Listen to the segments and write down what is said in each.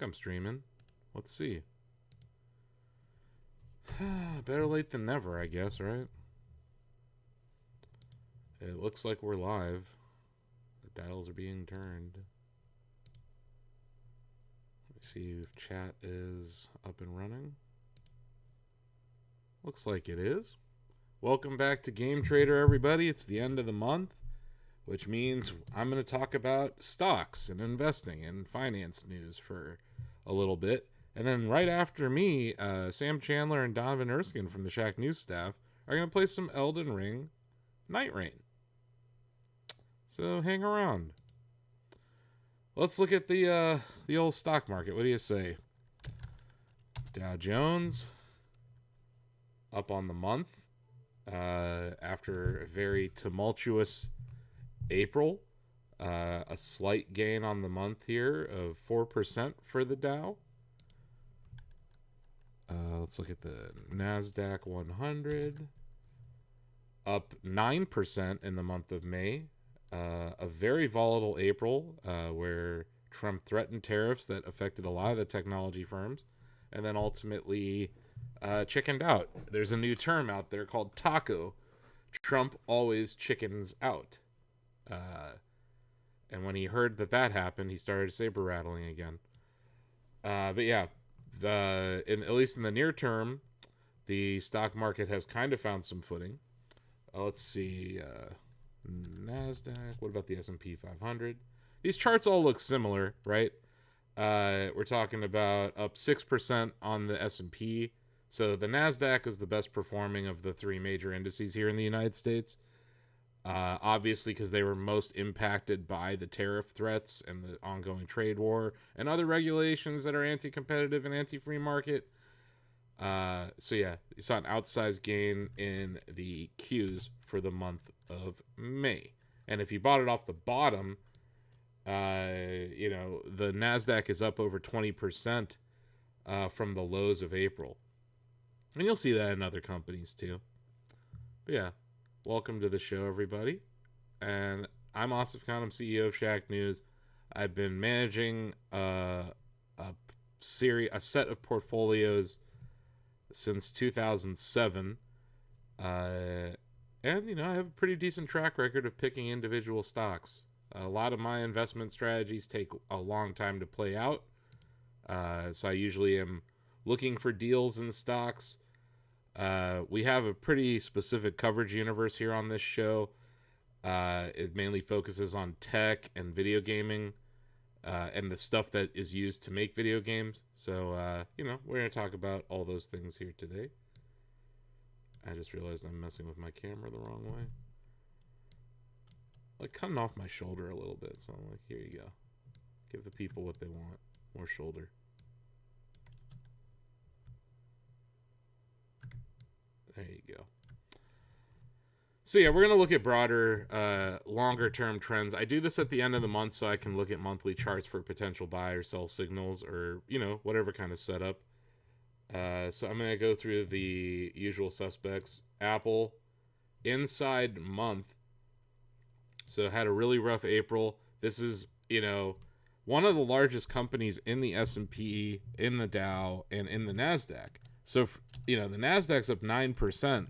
think I'm streaming. Let's see. Better late than never, I guess, right? It looks like we're live. The dials are being turned. Let's see if chat is up and running. Looks like it is. Welcome back to Game Trader, everybody. It's the end of the month, which means I'm going to talk about stocks and investing and finance news for a little bit. And then right after me, Sam Chandler and Donovan Erskine from the Shack News staff are going to play some Elden Ring Night Rain. So hang around. Let's look at the old stock market. What do you say? Dow Jones up on the month after a very tumultuous April. A slight gain on the month here of 4% for the Dow. Let's look at the NASDAQ 100. Up 9% in the month of May. A very volatile April where Trump threatened tariffs that affected a lot of the technology firms and then ultimately chickened out. There's a new term out there called taco. Trump always chickens out. And when he heard that happened, he started saber rattling again. But yeah, at least in the near term, the stock market has kind of found some footing. Let's see. NASDAQ. What about the S&P 500? These charts all look similar, right? We're talking about up 6% on the S&P. So the NASDAQ is the best performing of the three major indices here in the United States. Obviously, because they were most impacted by the tariff threats and the ongoing trade war and other regulations that are anti-competitive and anti-free market. So yeah, you saw an outsized gain in the Qs for the month of May. And if you bought it off the bottom, the NASDAQ is up over 20% from the lows of April. And you'll see that in other companies too. But yeah, welcome to the show, everybody. And I'm Asif Khan. I'm CEO of Shack News. I've been managing a set of portfolios since 2007. And, I have a pretty decent track record of picking individual stocks. A lot of my investment strategies take a long time to play out. So I usually am looking for deals in stocks. We have a pretty specific coverage universe here on this show. It mainly focuses on tech and video gaming. And the stuff that is used to make video games. So, we're going to talk about all those things here today. I just realized I'm messing with my camera the wrong way. Like, cutting off my shoulder a little bit. So I'm like, here you go. Give the people what they want. More shoulder. There you go. So yeah, we're going to look at broader, longer-term trends. I do this at the end of the month so I can look at monthly charts for potential buy or sell signals or, whatever kind of setup. So I'm going to go through the usual suspects. Apple, inside month. So had a really rough April. This is, one of the largest companies in the S&P, in the Dow, and in the NASDAQ. So, the NASDAQ's up 9%.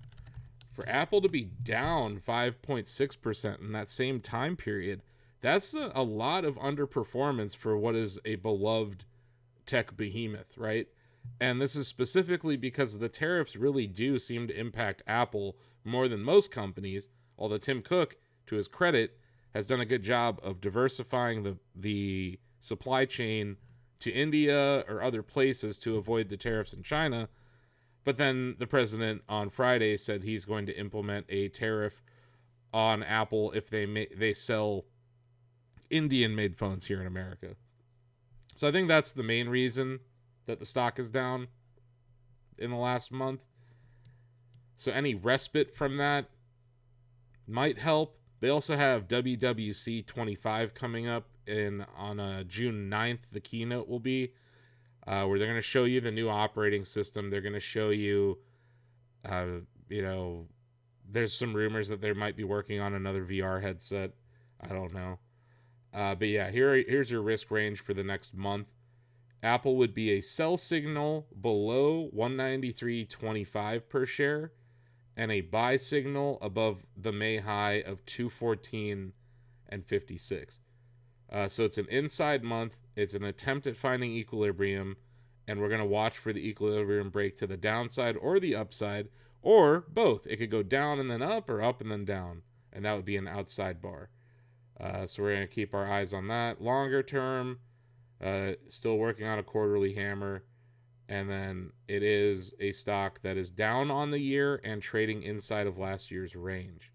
For Apple to be down 5.6% in that same time period, that's a lot of underperformance for what is a beloved tech behemoth, right? And this is specifically because the tariffs really do seem to impact Apple more than most companies, although Tim Cook, to his credit, has done a good job of diversifying the supply chain to India or other places to avoid the tariffs in China. But then the president on Friday said he's going to implement a tariff on Apple if they sell Indian-made phones here in America. So I think that's the main reason that the stock is down in the last month. So any respite from that might help. They also have WWC 25 coming up on June 9th. The keynote will be. Where they're going to show you the new operating system. They're going to show you, there's some rumors that they might be working on another VR headset. I don't know. But yeah, here's your risk range for the next month. Apple would be a sell signal below 193.25 per share and a buy signal above the May high of 214 and 56. So it's an inside month. It's an attempt at finding equilibrium, and we're going to watch for the equilibrium break to the downside or the upside, or both. It could go down and then up, or up and then down, and that would be an outside bar. So we're going to keep our eyes on that. Longer term, still working on a quarterly hammer, and then it is a stock that is down on the year and trading inside of last year's range.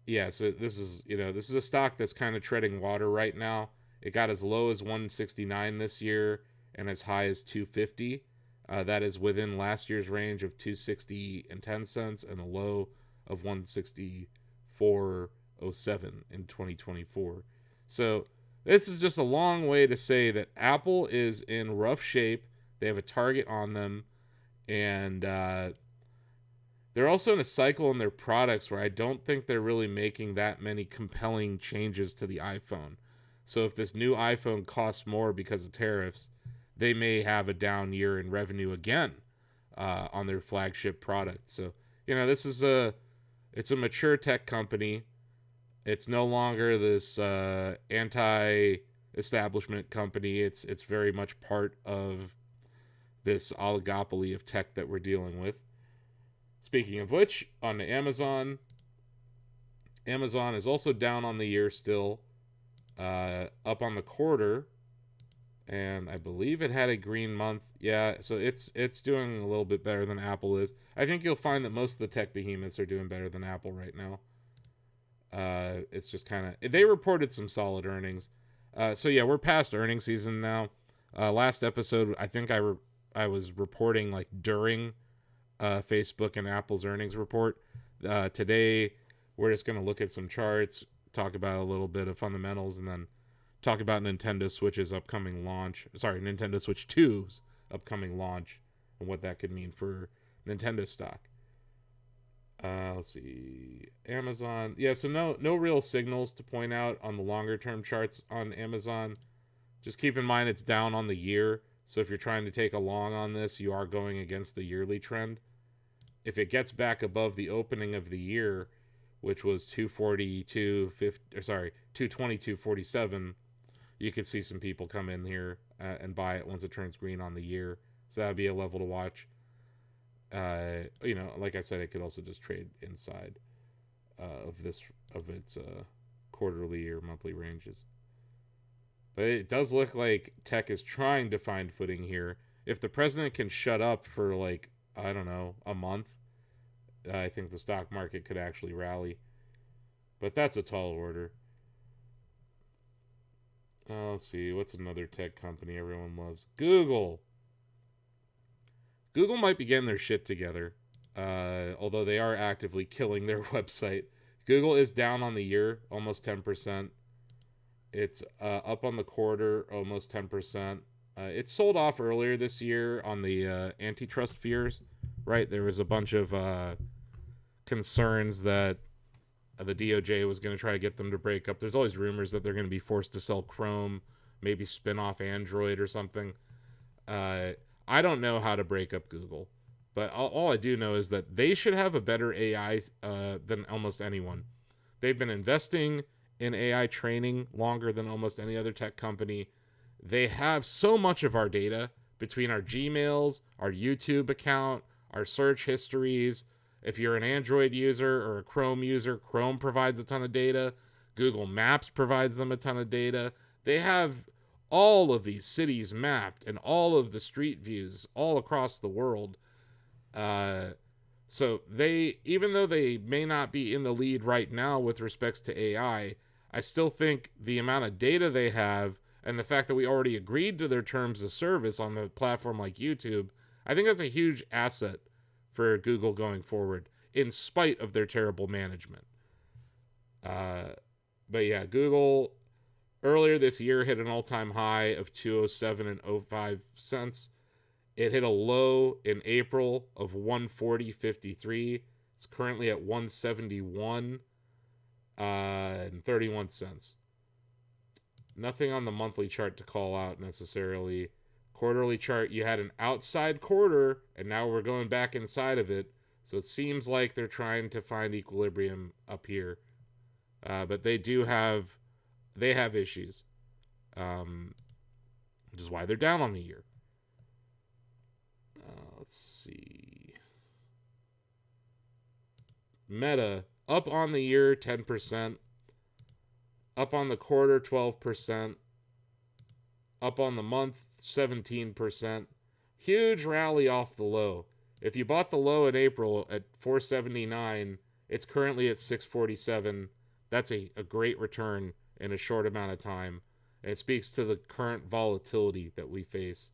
Yeah, so this is a stock that's kind of treading water right now. It got as low as 169 this year and as high as 250. That is within last year's range of 260 and 10 cents and a low of 164.07 in 2024. So this is just a long way to say that Apple is in rough shape. They have a target on them, and they're also in a cycle in their products where I don't think they're really making that many compelling changes to the iPhone. So if this new iPhone costs more because of tariffs, they may have a down year in revenue again on their flagship product. So, this is it's a mature tech company. It's no longer this anti-establishment company. It's very much part of this oligopoly of tech that we're dealing with. Speaking of which, on to Amazon. Amazon is also down on the year still, up on the quarter, and I believe it had a green month. Yeah, so it's doing a little bit better than Apple is. I think you'll find that most of the tech behemoths are doing better than Apple right now. It's just kind of, they reported some solid earnings. So yeah, we're past earnings season now. Last episode, I think I was reporting like during Facebook and Apple's earnings report. Today, we're just going to look at some charts, talk about a little bit of fundamentals, and then talk about Nintendo Switch's upcoming launch. Sorry, Nintendo Switch 2's upcoming launch and what that could mean for Nintendo stock. Let's see. Amazon. Yeah, so no real signals to point out on the longer term charts on Amazon. Just keep in mind it's down on the year. So if you're trying to take a long on this, you are going against the yearly trend. If it gets back above the opening of the year, which was 222.47, you could see some people come in here and buy it once it turns green on the year. So that'd be a level to watch. Like I said, it could also just trade inside of its quarterly or monthly ranges. But it does look like tech is trying to find footing here. If the president can shut up for like, I don't know, a month, I think the stock market could actually rally. But that's a tall order. Let's see, what's another tech company everyone loves? Google. Google might be getting their shit together, although they are actively killing their website. Google is down on the year, almost 10%. It's up on the quarter, almost 10%. It sold off earlier this year on the antitrust fears, right? There was a bunch of concerns that the DOJ was going to try to get them to break up. There's always rumors that they're going to be forced to sell Chrome, maybe spin off Android or something. I don't know how to break up Google, but all I do know is that they should have a better AI than almost anyone. They've been investing in AI training longer than almost any other tech company. They have so much of our data between our Gmails, our YouTube account, our search histories. If you're an Android user or a Chrome user, Chrome provides a ton of data. Google Maps provides them a ton of data. They have all of these cities mapped and all of the street views all across the world. So they, even though they may not be in the lead right now with respects to AI, I still think the amount of data they have and the fact that we already agreed to their terms of service on the platform like YouTube, I think that's a huge asset for Google going forward, in spite of their terrible management. But yeah, Google earlier this year hit an all-time high of 207.05 cents. It hit a low in April of 140.53. It's currently at 171 and 31 cents. Nothing on the monthly chart to call out necessarily. Quarterly chart, you had an outside quarter, and now we're going back inside of it. So it seems like they're trying to find equilibrium up here, but they have issues, which is why they're down on the year. Let's see. Meta up on the year 10%, up on the quarter 12%, up on the month 17%. Huge rally off the low. If you bought the low in April at 479, it's currently at 647. That's a great return in a short amount of time. And it speaks to the current volatility that we face.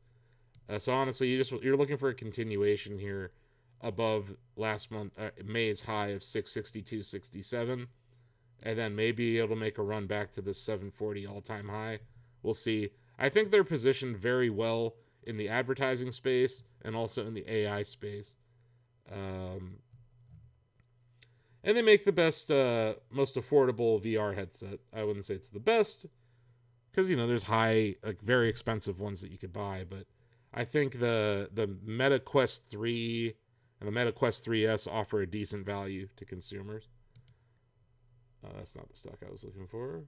So honestly, you're looking for a continuation here above last month May's high of 662.67, and then maybe it'll make a run back to the 740 all-time high. We'll see. I think they're positioned very well in the advertising space and also in the AI space. And they make the best, most affordable VR headset. I wouldn't say it's the best, because, there's high, like very expensive ones that you could buy, but I think the Meta Quest 3 and the Meta Quest 3S offer a decent value to consumers. That's not the stock I was looking for.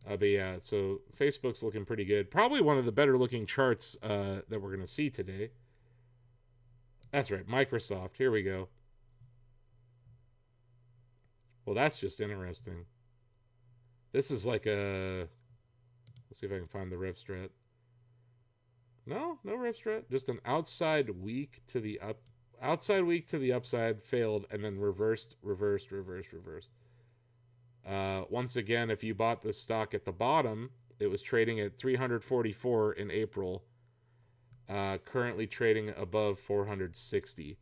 But yeah, so Facebook's looking pretty good. Probably one of the better looking charts that we're going to see today. That's right, Microsoft. Here we go. Well, that's just interesting. This is like a... Let's see if I can find the rev strat. No rev strat. Just an outside week to the up. Outside week to the upside, failed, and then reversed. Once again, if you bought the stock at the bottom, it was trading at 344 in April. Currently trading above 460.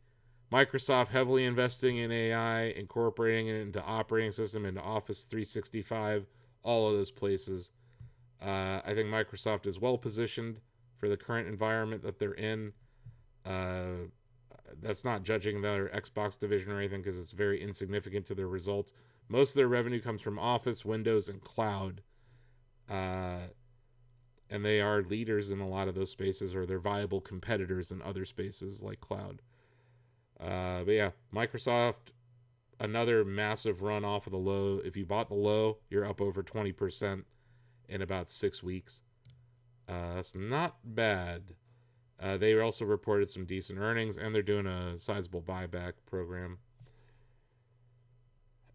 Microsoft heavily investing in AI, incorporating it into operating system, into Office 365, all of those places. I think Microsoft is well positioned for the current environment that they're in. That's not judging their Xbox division or anything, because it's very insignificant to their results. Most of their revenue comes from Office, Windows, and Cloud. And they are leaders in a lot of those spaces, or they're viable competitors in other spaces like Cloud. But yeah, Microsoft, another massive run off of the low. If you bought the low, you're up over 20% in about 6 weeks. That's not bad. They also reported some decent earnings, and they're doing a sizable buyback program.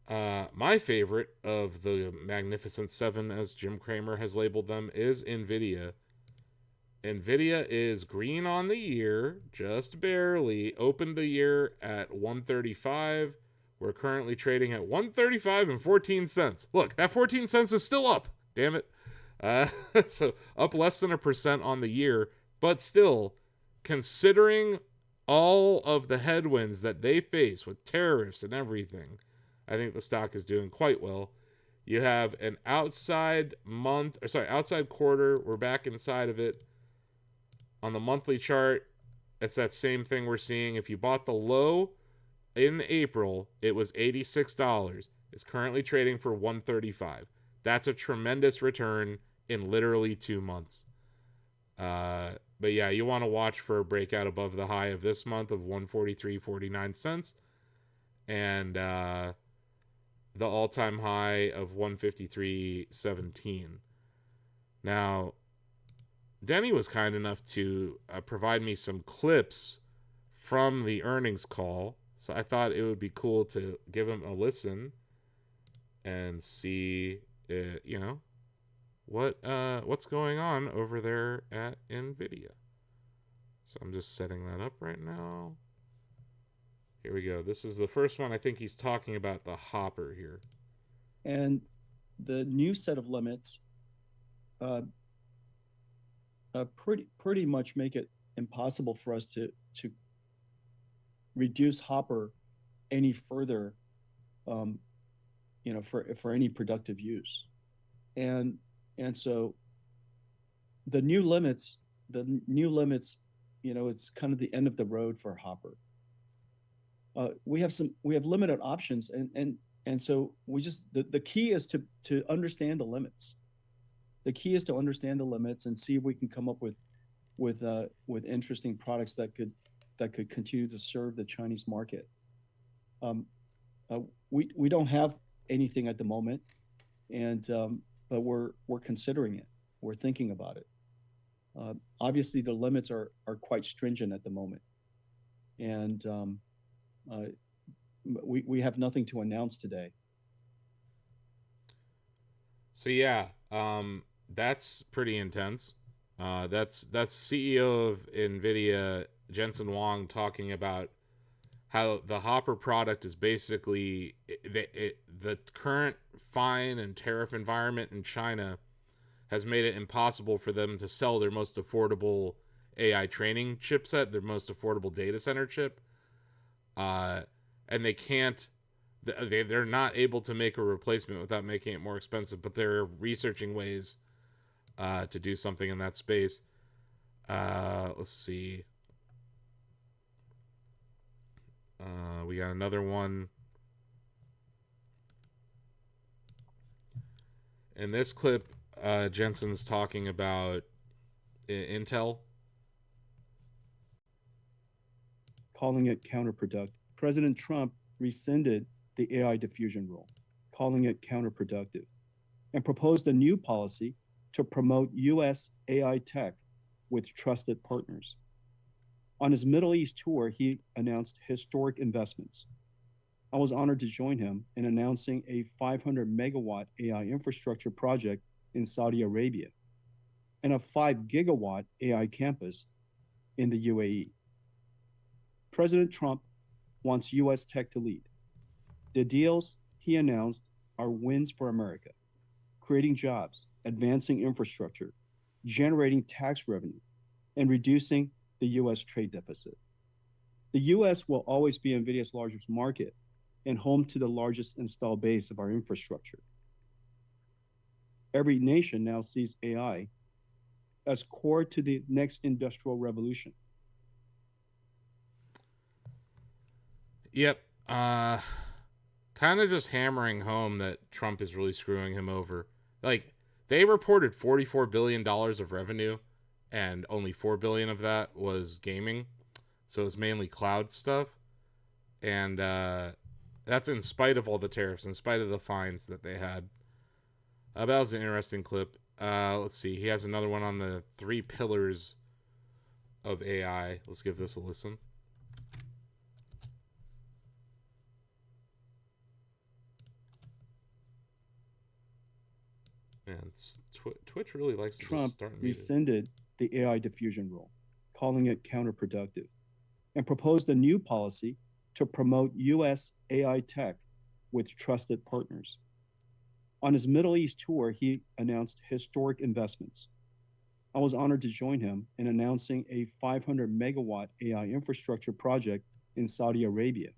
My favorite of the Magnificent Seven, as Jim Cramer has labeled them, is NVIDIA. NVIDIA is green on the year, just barely. Opened the year at 135. We're currently trading at 135 and 14 cents. Look, that 14 cents is still up. Damn it. So up less than 1% on the year, but still, considering all of the headwinds that they face with tariffs and everything, I think the stock is doing quite well. You have an outside quarter. We're back inside of it. On the monthly chart, it's that same thing we're seeing. If you bought the low in April, it was $86. It's currently trading for $135. That's a tremendous return in literally 2 months. But yeah, you want to watch for a breakout above the high of this month of 143.49 and the all-time high of 153.17. Now, Denny was kind enough to provide me some clips from the earnings call, so I thought it would be cool to give him a listen and see, what's going on over there at NVIDIA. So I'm just setting that up right now. Here we go. This is the first one. I think he's talking about the Hopper here. And the new set of limits pretty much make it impossible for us to reduce Hopper any further, for any productive use. And so the new limits, it's kind of the end of the road for Hopper. We have limited options, and so we just the key is to understand the limits, The key is to understand the limits and see if we can come up with interesting products that could continue to serve the Chinese market. Um, we don't have anything at the moment, and but we're considering it. We're thinking about it. Obviously, the limits are quite stringent at the moment, and uh, we have nothing to announce today. So yeah, that's pretty intense. That's CEO of Nvidia Jensen Huang talking about how the Hopper product is basically the current fine and tariff environment in China has made it impossible for them to sell their most affordable AI training chipset, their most affordable data center chip, uh, and they can't. They're not able to make a replacement without making it more expensive, but they're researching ways to do something in that space. Let's see. We got another one. In this clip, Jensen's talking about Intel. Calling it counterproductive. President Trump rescinded the AI diffusion rule, calling it counterproductive, and proposed a new policy to promote U.S. AI tech with trusted partners. On his Middle East tour, he announced historic investments. I was honored to join him in announcing a 500 megawatt AI infrastructure project in Saudi Arabia and a 5 gigawatt AI campus in the UAE. President Trump wants US tech to lead. The deals he announced are wins for America, creating jobs, advancing infrastructure, generating tax revenue, and reducing the US trade deficit. The US will always be NVIDIA's largest market and home to the largest installed base of our infrastructure. Every nation now sees AI as core to the next industrial revolution. Yep. Kind of just hammering home that Trump is really screwing him over. Like, they reported $44 billion of revenue, and only $4 billion of that was gaming. So it's mainly cloud stuff. And that's in spite of all the tariffs, in spite of the fines that they had. That was an interesting clip. Let's see. He has another one on the 3 pillars of AI. Let's give this a listen. Man, Twitch really likes to Trump just start rescinded the AI diffusion rule, calling it counterproductive, and proposed a new policy to promote U.S. AI tech with trusted partners. On his Middle East tour, he announced historic investments. I was honored to join him in announcing a 500 megawatt AI infrastructure project in Saudi Arabia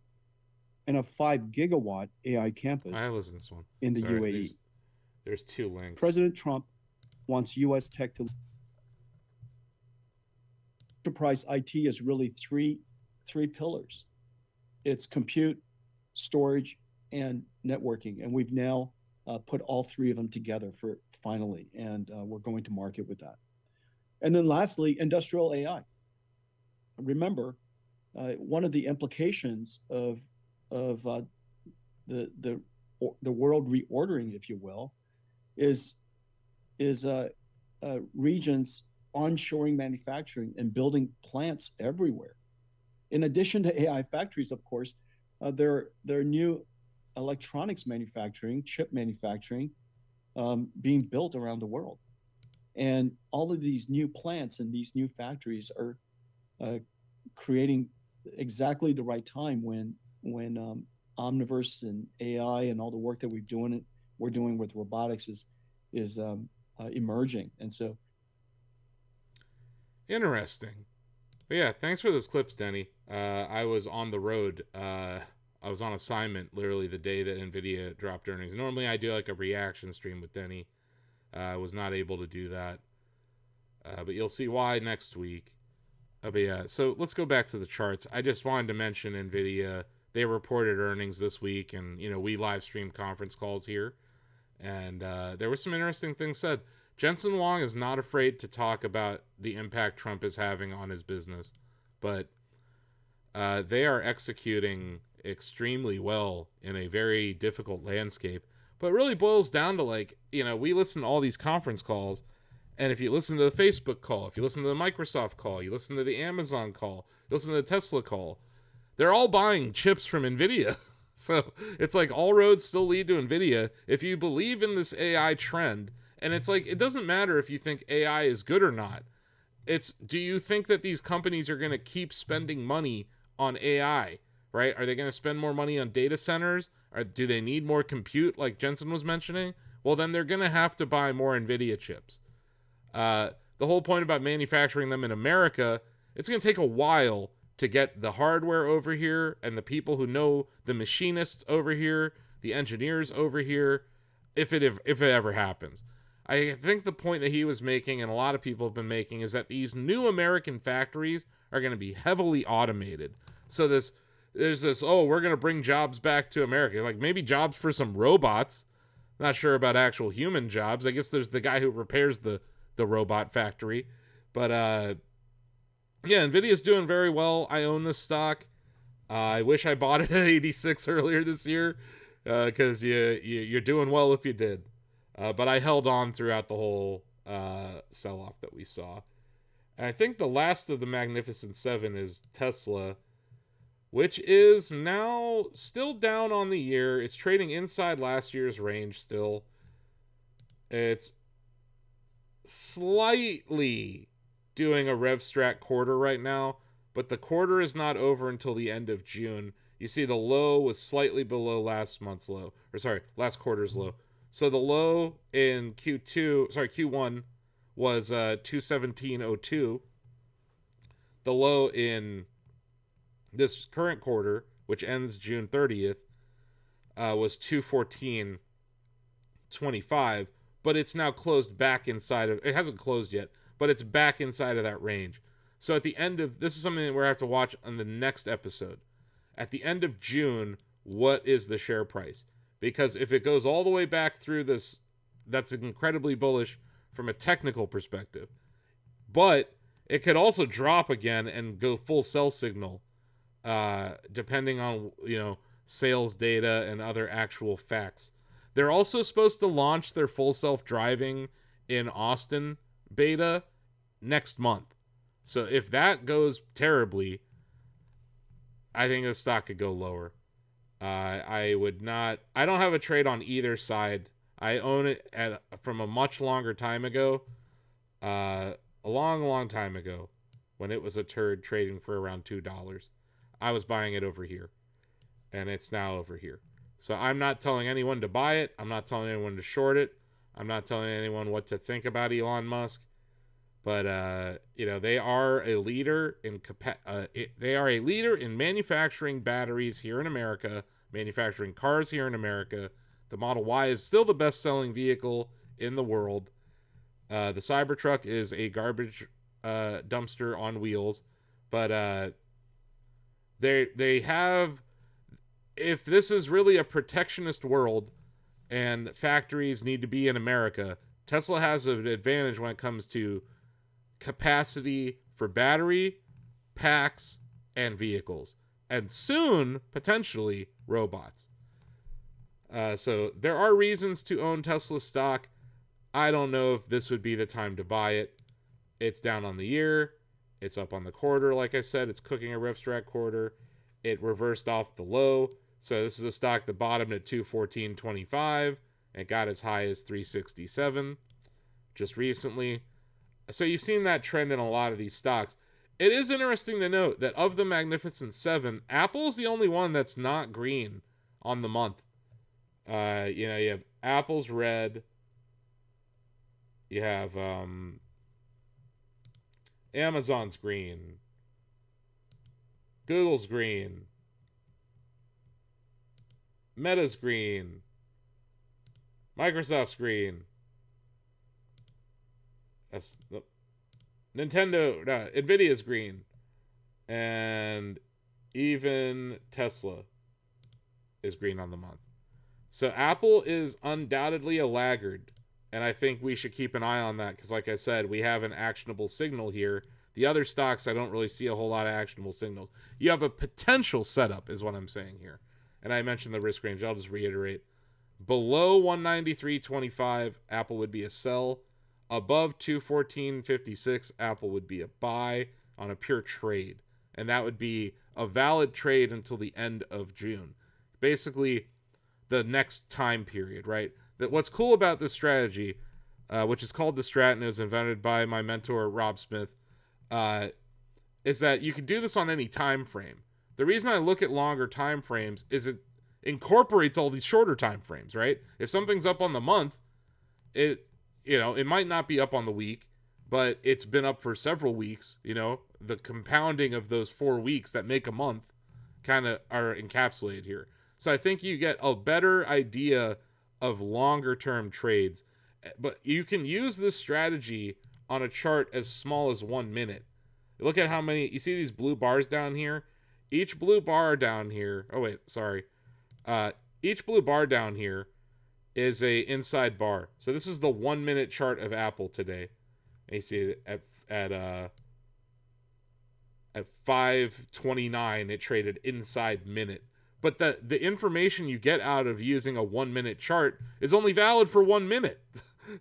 and a 5 gigawatt AI campus I listen to this one in the Sorry, UAE. There's 2 links. President Trump wants U.S. tech to enterprise IT is really three pillars. It's compute, storage, and networking, and we've now put all 3 of them together for finally, and we're going to market with that. And then lastly, industrial AI. Remember, one of the implications of the world reordering, if you will, is regions onshoring manufacturing and building plants everywhere. In addition to AI factories, of course, there are new electronics manufacturing, chip manufacturing, being built around the world. And all of these new plants and these new factories are creating exactly the right time when Omniverse and AI and all the work that we're doing with robotics is emerging. And so, interesting. But yeah, thanks for those clips, Denny. I was on the road. I was on assignment literally the day that Nvidia dropped earnings. Normally, I do like a reaction stream with Denny. I was not able to do that, but you'll see why next week. But yeah, so let's go back to the charts. I just wanted to mention Nvidia. They reported earnings this week, and we live stream conference calls here, and there were some interesting things said. Jensen Huang is not afraid to talk about the impact Trump is having on his business, but they are executing extremely well in a very difficult landscape. But it really boils down to, like, we listen to all these conference calls, and if you listen to the Facebook call, if you listen to the Microsoft call, you listen to the Amazon call, you listen to the Tesla call, they're all buying chips from NVIDIA. So it's like all roads still lead to NVIDIA. If you believe in this AI trend, and it's like, it doesn't matter if you think AI is good or not. It's, do you think that these companies are going to keep spending money on AI, right? Are they going to spend more money on data centers? Or do they need more compute, like Jensen was mentioning? Well, then they're going to have to buy more NVIDIA chips. The whole point about manufacturing them in America, it's going to take a while to get the hardware over here and the people who know the machinists over here, the engineers over here, if it ever happens. I think the point that he was making, and a lot of people have been making, is that these new American factories are going to be heavily automated. So there's this, we're going to bring jobs back to America. Like, maybe jobs for some robots. Not sure about actual human jobs. I guess there's the guy who repairs the robot factory. But yeah, NVIDIA's doing very well. I own this stock. I wish I bought it at 86 earlier this year, because you're doing well if you did. But I held on throughout the whole sell-off that we saw. And I think the last of the Magnificent Seven is Tesla, which is now still down on the year. It's trading inside last year's range still. It's slightly doing a RevStrat quarter right now, but the quarter is not over until the end of June. You see the low was slightly below last quarter's low. So the low in Q1 was 217.02. The low in this current quarter, which ends June 30th, was 214.25, but it's now closed back inside of, it hasn't closed yet, but it's back inside of that range. So at the end of, this is something that we're going to have to watch on the next episode. At the end of June, what is the share price? Because if it goes all the way back through this, that's incredibly bullish from a technical perspective. But it could also drop again and go full sell signal, depending on, sales data and other actual facts. They're also supposed to launch their full self-driving in Austin beta next month. So if that goes terribly, I think the stock could go lower. I don't have a trade on either side. I own it from a much longer time ago. A long time ago, when it was a turd trading for around $2. I was buying it over here, and it's now over here. So I'm not telling anyone to buy it. I'm not telling anyone to short it. I'm not telling anyone what to think about Elon Musk. But they are a leader in manufacturing batteries here in America, manufacturing cars here in America. The Model Y is still the best-selling vehicle in the world. The Cybertruck is a garbage dumpster on wheels, but they have, if this is really a protectionist world and factories need to be in America, Tesla has an advantage when it comes to capacity for battery, packs, and vehicles, and soon potentially robots. So there are reasons to own Tesla stock. I don't know if this would be the time to buy it. It's down on the year. It's up on the quarter. Like I said, it's cooking a RevStrat quarter. It reversed off the low. So this is a stock that bottomed at 214.25 and got as high as 367 just recently. So you've seen that trend in a lot of these stocks. It is interesting to note that of the Magnificent Seven, Apple's the only one that's not green on the month. You have Apple's red. You have Amazon's green. Google's green. Meta's green. Microsoft's green. That's the Nvidia's green. And even Tesla is green on the month. So Apple is undoubtedly a laggard. And I think we should keep an eye on that because, like I said, we have an actionable signal here. The other stocks, I don't really see a whole lot of actionable signals. You have a potential setup, is what I'm saying here. And I mentioned the risk range. I'll just reiterate. Below 193.25, Apple would be a sell. Above 214.56, Apple would be a buy on a pure trade. And that would be a valid trade until the end of June. Basically, the next time period, right? That what's cool about this strategy, which is called the Strat and is invented by my mentor Rob Smith, is that you can do this on any time frame. The reason I look at longer time frames is it incorporates all these shorter time frames, right? If something's up on the month, it might not be up on the week, but it's been up for several weeks. The compounding of those 4 weeks that make a month kind of are encapsulated here. So I think you get a better idea of longer term trades, but you can use this strategy on a chart as small as 1 minute. Look at how many, you see these blue bars down here? Each blue bar down here, each blue bar down here is a inside bar. So this is the 1 minute chart of Apple today. And you see at 5:29 it traded inside minute. But the information you get out of using a 1 minute chart is only valid for 1 minute.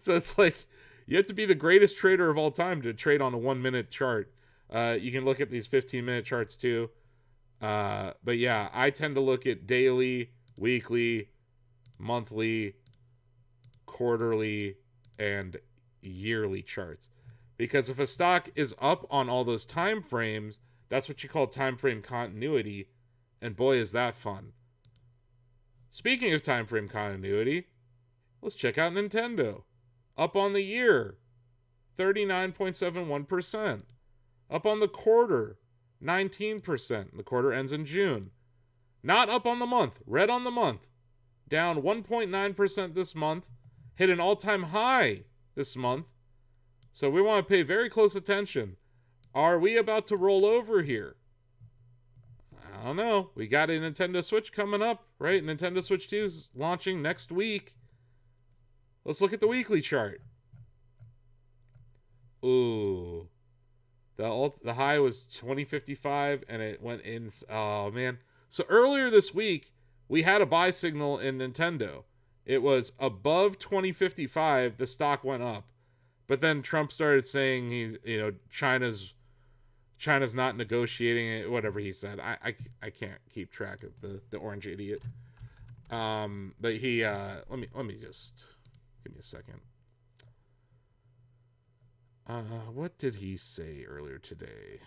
So it's like you have to be the greatest trader of all time to trade on a 1 minute chart. You can look at these 15-minute charts too. But yeah, I tend to look at daily, weekly, monthly, quarterly, and yearly charts. Because if a stock is up on all those time frames, that's what you call time frame continuity. And boy, is that fun. Speaking of time frame continuity, let's check out Nintendo. Up on the year, 39.71%. Up on the quarter, 19%. The quarter ends in June. Not up on the month. Red on the month. Down 1.9% this month. Hit an all-time high this month. So we want to pay very close attention. Are we about to roll over here? I don't know. We got a Nintendo Switch coming up, right? Nintendo Switch 2 is launching next week. Let's look at the weekly chart. Ooh. The high was 2055 and it went in. Oh, man. So earlier this week, we had a buy signal in Nintendo. It was above 2055. The stock went up. But then Trump started saying China's not negotiating it, whatever he said. I can't keep track of the orange idiot. But he let me just give me a second. What did he say earlier today?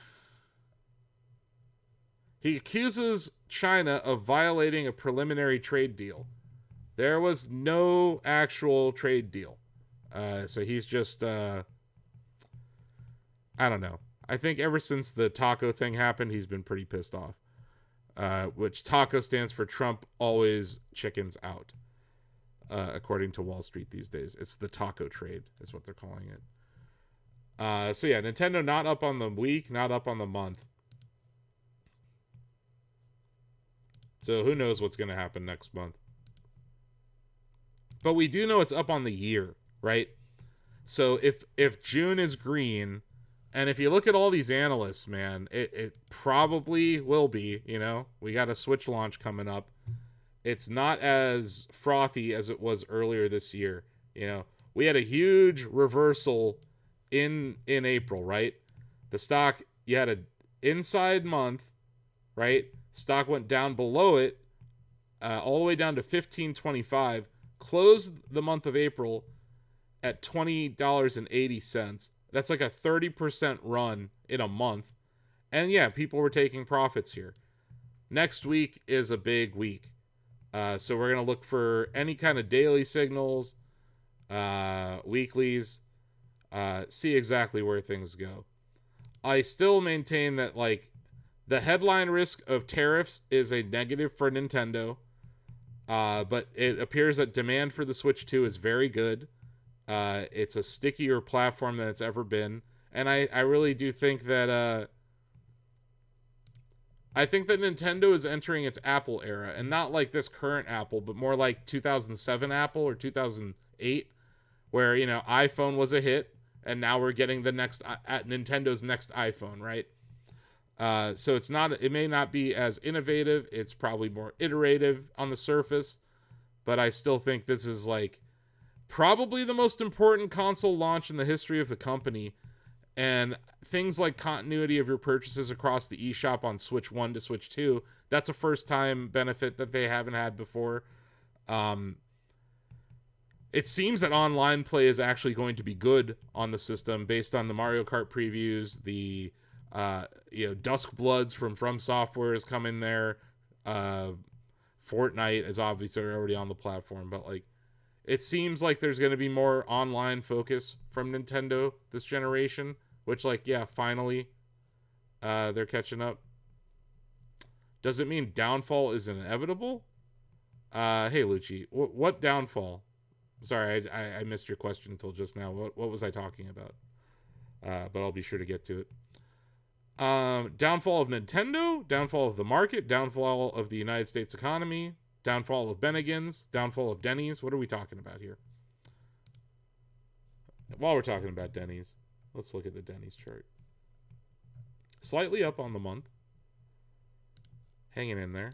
He accuses China of violating a preliminary trade deal. There was no actual trade deal. So he's just, I don't know. I think ever since the taco thing happened, he's been pretty pissed off. Which taco stands for Trump always chickens out. According to Wall Street these days. It's the taco trade is what they're calling it. So yeah, Nintendo not up on the week, not up on the month. So who knows what's going to happen next month. But we do know it's up on the year, right? So if June is green, and if you look at all these analysts, man, it probably will be, we got a Switch launch coming up. It's not as frothy as it was earlier this year. We had a huge reversal in April, right? The stock, you had an inside month, right? Stock went down below it, all the way down to $15.25. Closed the month of April at $20.80. That's like a 30% run in a month. And yeah, people were taking profits here. Next week is a big week. So we're going to look for any kind of daily signals, weeklies, see exactly where things go. I still maintain that the headline risk of tariffs is a negative for Nintendo. But it appears that demand for the Switch 2 is very good. It's a stickier platform than it's ever been. And I really do think that Nintendo is entering its Apple era. And not like this current Apple, but more like 2007 Apple or 2008. where, you know, iPhone was a hit, and now we're getting the next at Nintendo's next iPhone, right? So it may not be as innovative. It's probably more iterative on the surface, but I still think this is like probably the most important console launch in the history of the company. And things like continuity of your purchases across the eShop on Switch 1 to Switch 2, that's a first time benefit that they haven't had before. It seems that online play is actually going to be good on the system based on the Mario Kart previews. The Dusk Bloods from Software is coming there. Fortnite is obviously already on the platform, but like it seems like there's going to be more online focus from Nintendo this generation, which finally they're catching up. Does it mean downfall is inevitable? Hey Lucci, what downfall? Sorry, I missed your question until just now. What was I talking about? But I'll be sure to get to it. Downfall of Nintendo, downfall of the market, downfall of the United States economy, downfall of Bennigan's, downfall of Denny's. What are we talking about here? While we're talking about Denny's, let's look at the Denny's chart. Slightly up on the month. Hanging in there.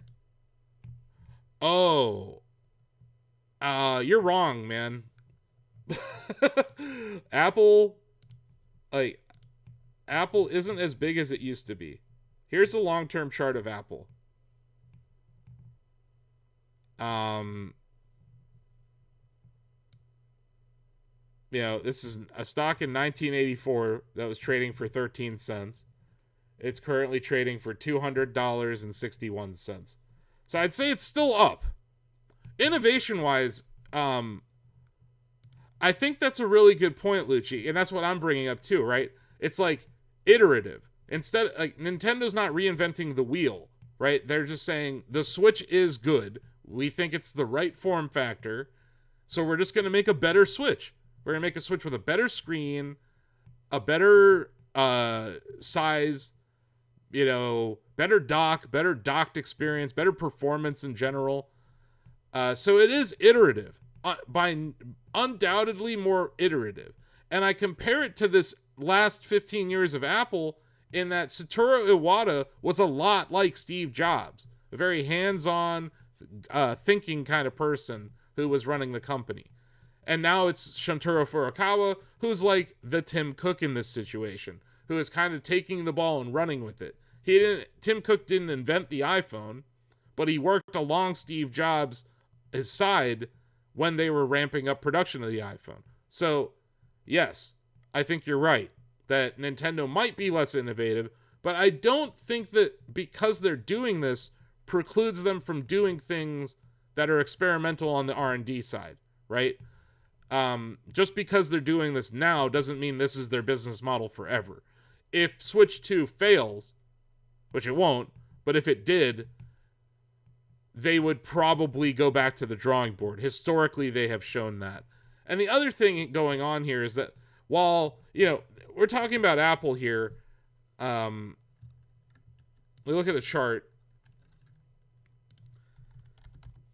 Oh. You're wrong, man. Apple isn't as big as it used to be. Here's a long-term chart of Apple. This is a stock in 1984 that was trading for 13 cents. It's currently trading for $200.61. So I'd say it's still up. Innovation-wise, I think that's a really good point, Lucci, and that's what I'm bringing up too, right? It's like iterative. Instead, like Nintendo's not reinventing the wheel, right? They're just saying the Switch is good. We think it's the right form factor, so we're just going to make a better Switch. We're going to make a Switch with a better screen, a better size, better dock, better docked experience, better performance in general. So it is iterative, undoubtedly more iterative. And I compare it to this last 15 years of Apple in that Satoru Iwata was a lot like Steve Jobs, a very hands-on, thinking kind of person who was running the company. And now it's Shuntaro Furukawa, who's like the Tim Cook in this situation, who is kind of taking the ball and running with it. Tim Cook didn't invent the iPhone, but he worked along Steve Jobs' his side when they were ramping up production of the iPhone. So, yes, I think you're right that Nintendo might be less innovative, but I don't think that because they're doing this precludes them from doing things that are experimental on the R&D side, right? Just because they're doing this now doesn't mean this is their business model forever. If Switch 2 fails, which it won't, but if it did, they would probably go back to the drawing board. Historically, they have shown that. And the other thing going on here is that while, we're talking about Apple here, we look at the chart.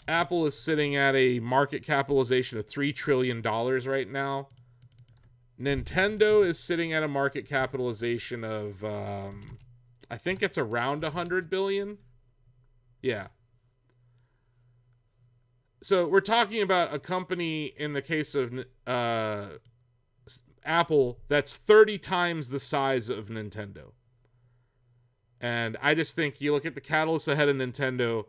Apple is sitting at a market capitalization of $3 trillion right now. Nintendo is sitting at a market capitalization of, I think it's around 100 billion. Yeah. So we're talking about a company in the case of Apple that's 30 times the size of Nintendo. And I just think you look at the catalyst ahead of Nintendo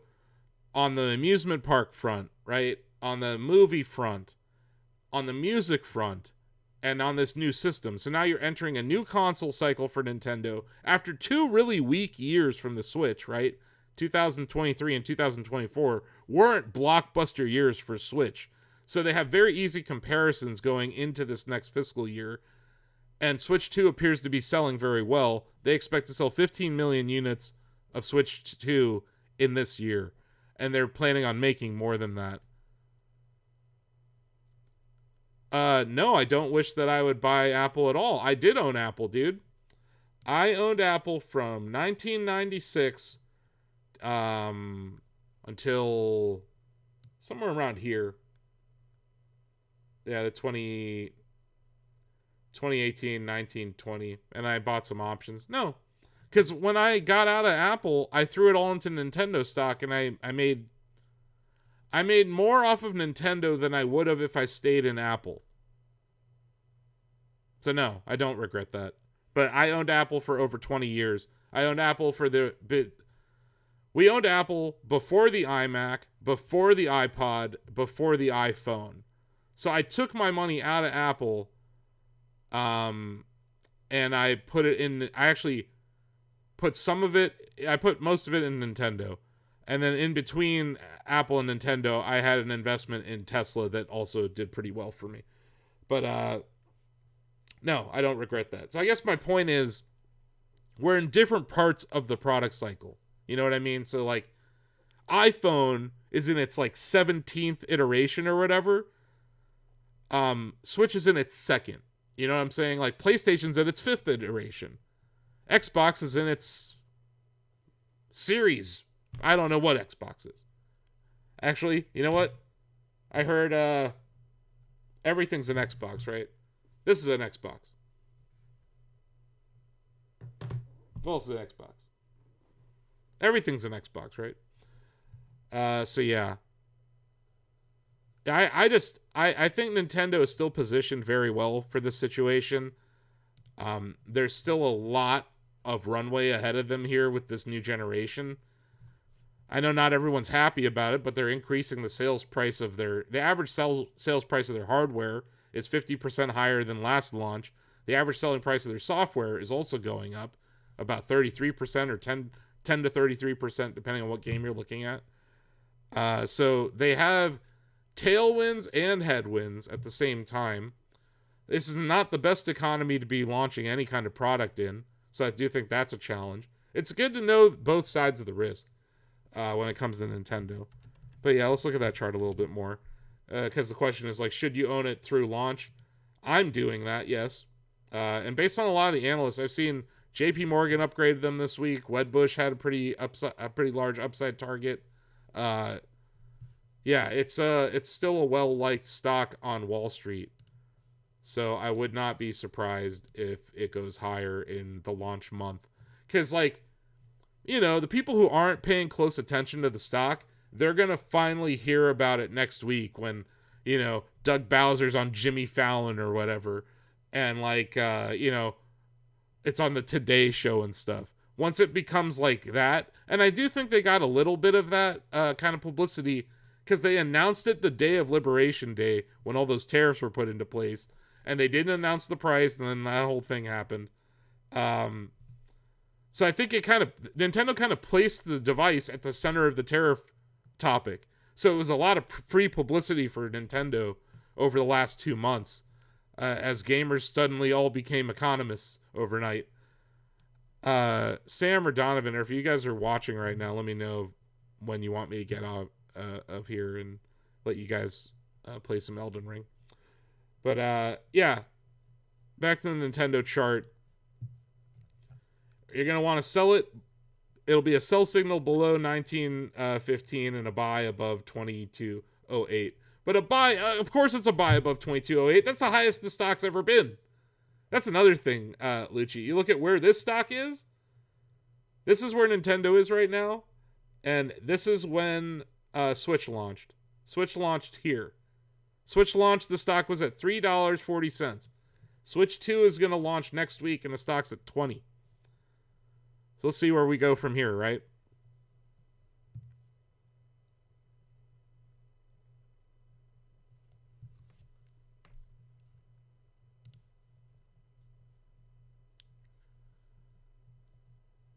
on the amusement park front, right? On the movie front, on the music front, and on this new system. So now you're entering a new console cycle for Nintendo after 2 really weak years from the Switch, right? 2023 and 2024 weren't blockbuster years for Switch. So they have very easy comparisons going into this next fiscal year. And Switch 2 appears to be selling very well. They expect to sell 15 million units of Switch 2 in this year. And they're planning on making more than that. No, I don't wish that I would buy Apple at all. I did own Apple, dude. I owned Apple from 1996 until somewhere around here. Yeah, the 2018, 19, 20, and I bought some options. No, because when I got out of Apple, I threw it all into Nintendo stock, and I made more off of Nintendo than I would have if I stayed in Apple. So no, I don't regret that. But I owned Apple for over 20 years. I owned Apple for the bit. We owned Apple before the iMac, before the iPod, before the iPhone. So I took my money out of Apple, and I put it in. I actually put some of it. I put most of it in Nintendo, and then in between Apple and Nintendo, I had an investment in Tesla that also did pretty well for me. But no, I don't regret that. So I guess my point is, we're in different parts of the product cycle. You know what I mean? So like, iPhone is in its like 17th iteration or whatever. Switch is in its second. You know what I'm saying? Like, PlayStation's in its 5th iteration. Xbox is in its series. I don't know what Xbox is. Actually, you know what? I heard everything's an Xbox, right? This is an Xbox. Well, it's an Xbox. Everything's an Xbox, right? So yeah. I think Nintendo is still positioned very well for this situation. There's still a lot of runway ahead of them here with this new generation. I know not everyone's happy about it, but they're increasing the sales price of the average sales price of their hardware is 50% higher than last launch. The average selling price of their software is also going up about 33% or 10 to 33%, depending on what game you're looking at. So they have tailwinds and headwinds at the same time. This is not the best economy to be launching any kind of product in, so I do think that's a challenge. It's good to know both sides of the risk when it comes to Nintendo. But yeah, let's look at that chart a little bit more, because the question is like, should you own it through launch? I'm doing that, yes. And based on a lot of the analysts, I've seen JP Morgan upgraded them this week. Wedbush had a pretty large upside target. Yeah, it's still a well-liked stock on Wall Street. So I would not be surprised if it goes higher in the launch month. Because, like, you know, the people who aren't paying close attention to the stock, they're going to finally hear about it next week when, you know, Doug Bowser's on Jimmy Fallon or whatever. And, like, you know, it's on the Today Show and stuff. Once it becomes like that, and I do think they got a little bit of that kind of publicity because they announced it the day of Liberation Day when all those tariffs were put into place. And they didn't announce the price, and then that whole thing happened. So I think Nintendo kind of placed the device at the center of the tariff topic. So it was a lot of free publicity for Nintendo over the last 2 months, as gamers suddenly all became economists overnight. Sam or Donovan, or if you guys are watching right now, let me know when you want me to get out of here and let you guys play some Elden Ring. But yeah, back to the Nintendo chart. You're going to want to sell it. It'll be a sell signal below 1915 and a buy above 2208. But a buy, of course it's a buy above 2208. That's the highest the stock's ever been. That's another thing, Lucci. You look at where this stock is. This is where Nintendo is right now. And this is when Switch launched. Switch launched here. Switch launched, the stock was at $3.40. Switch 2 is going to launch next week, and the stock's at $20. So let's see where we go from here, right?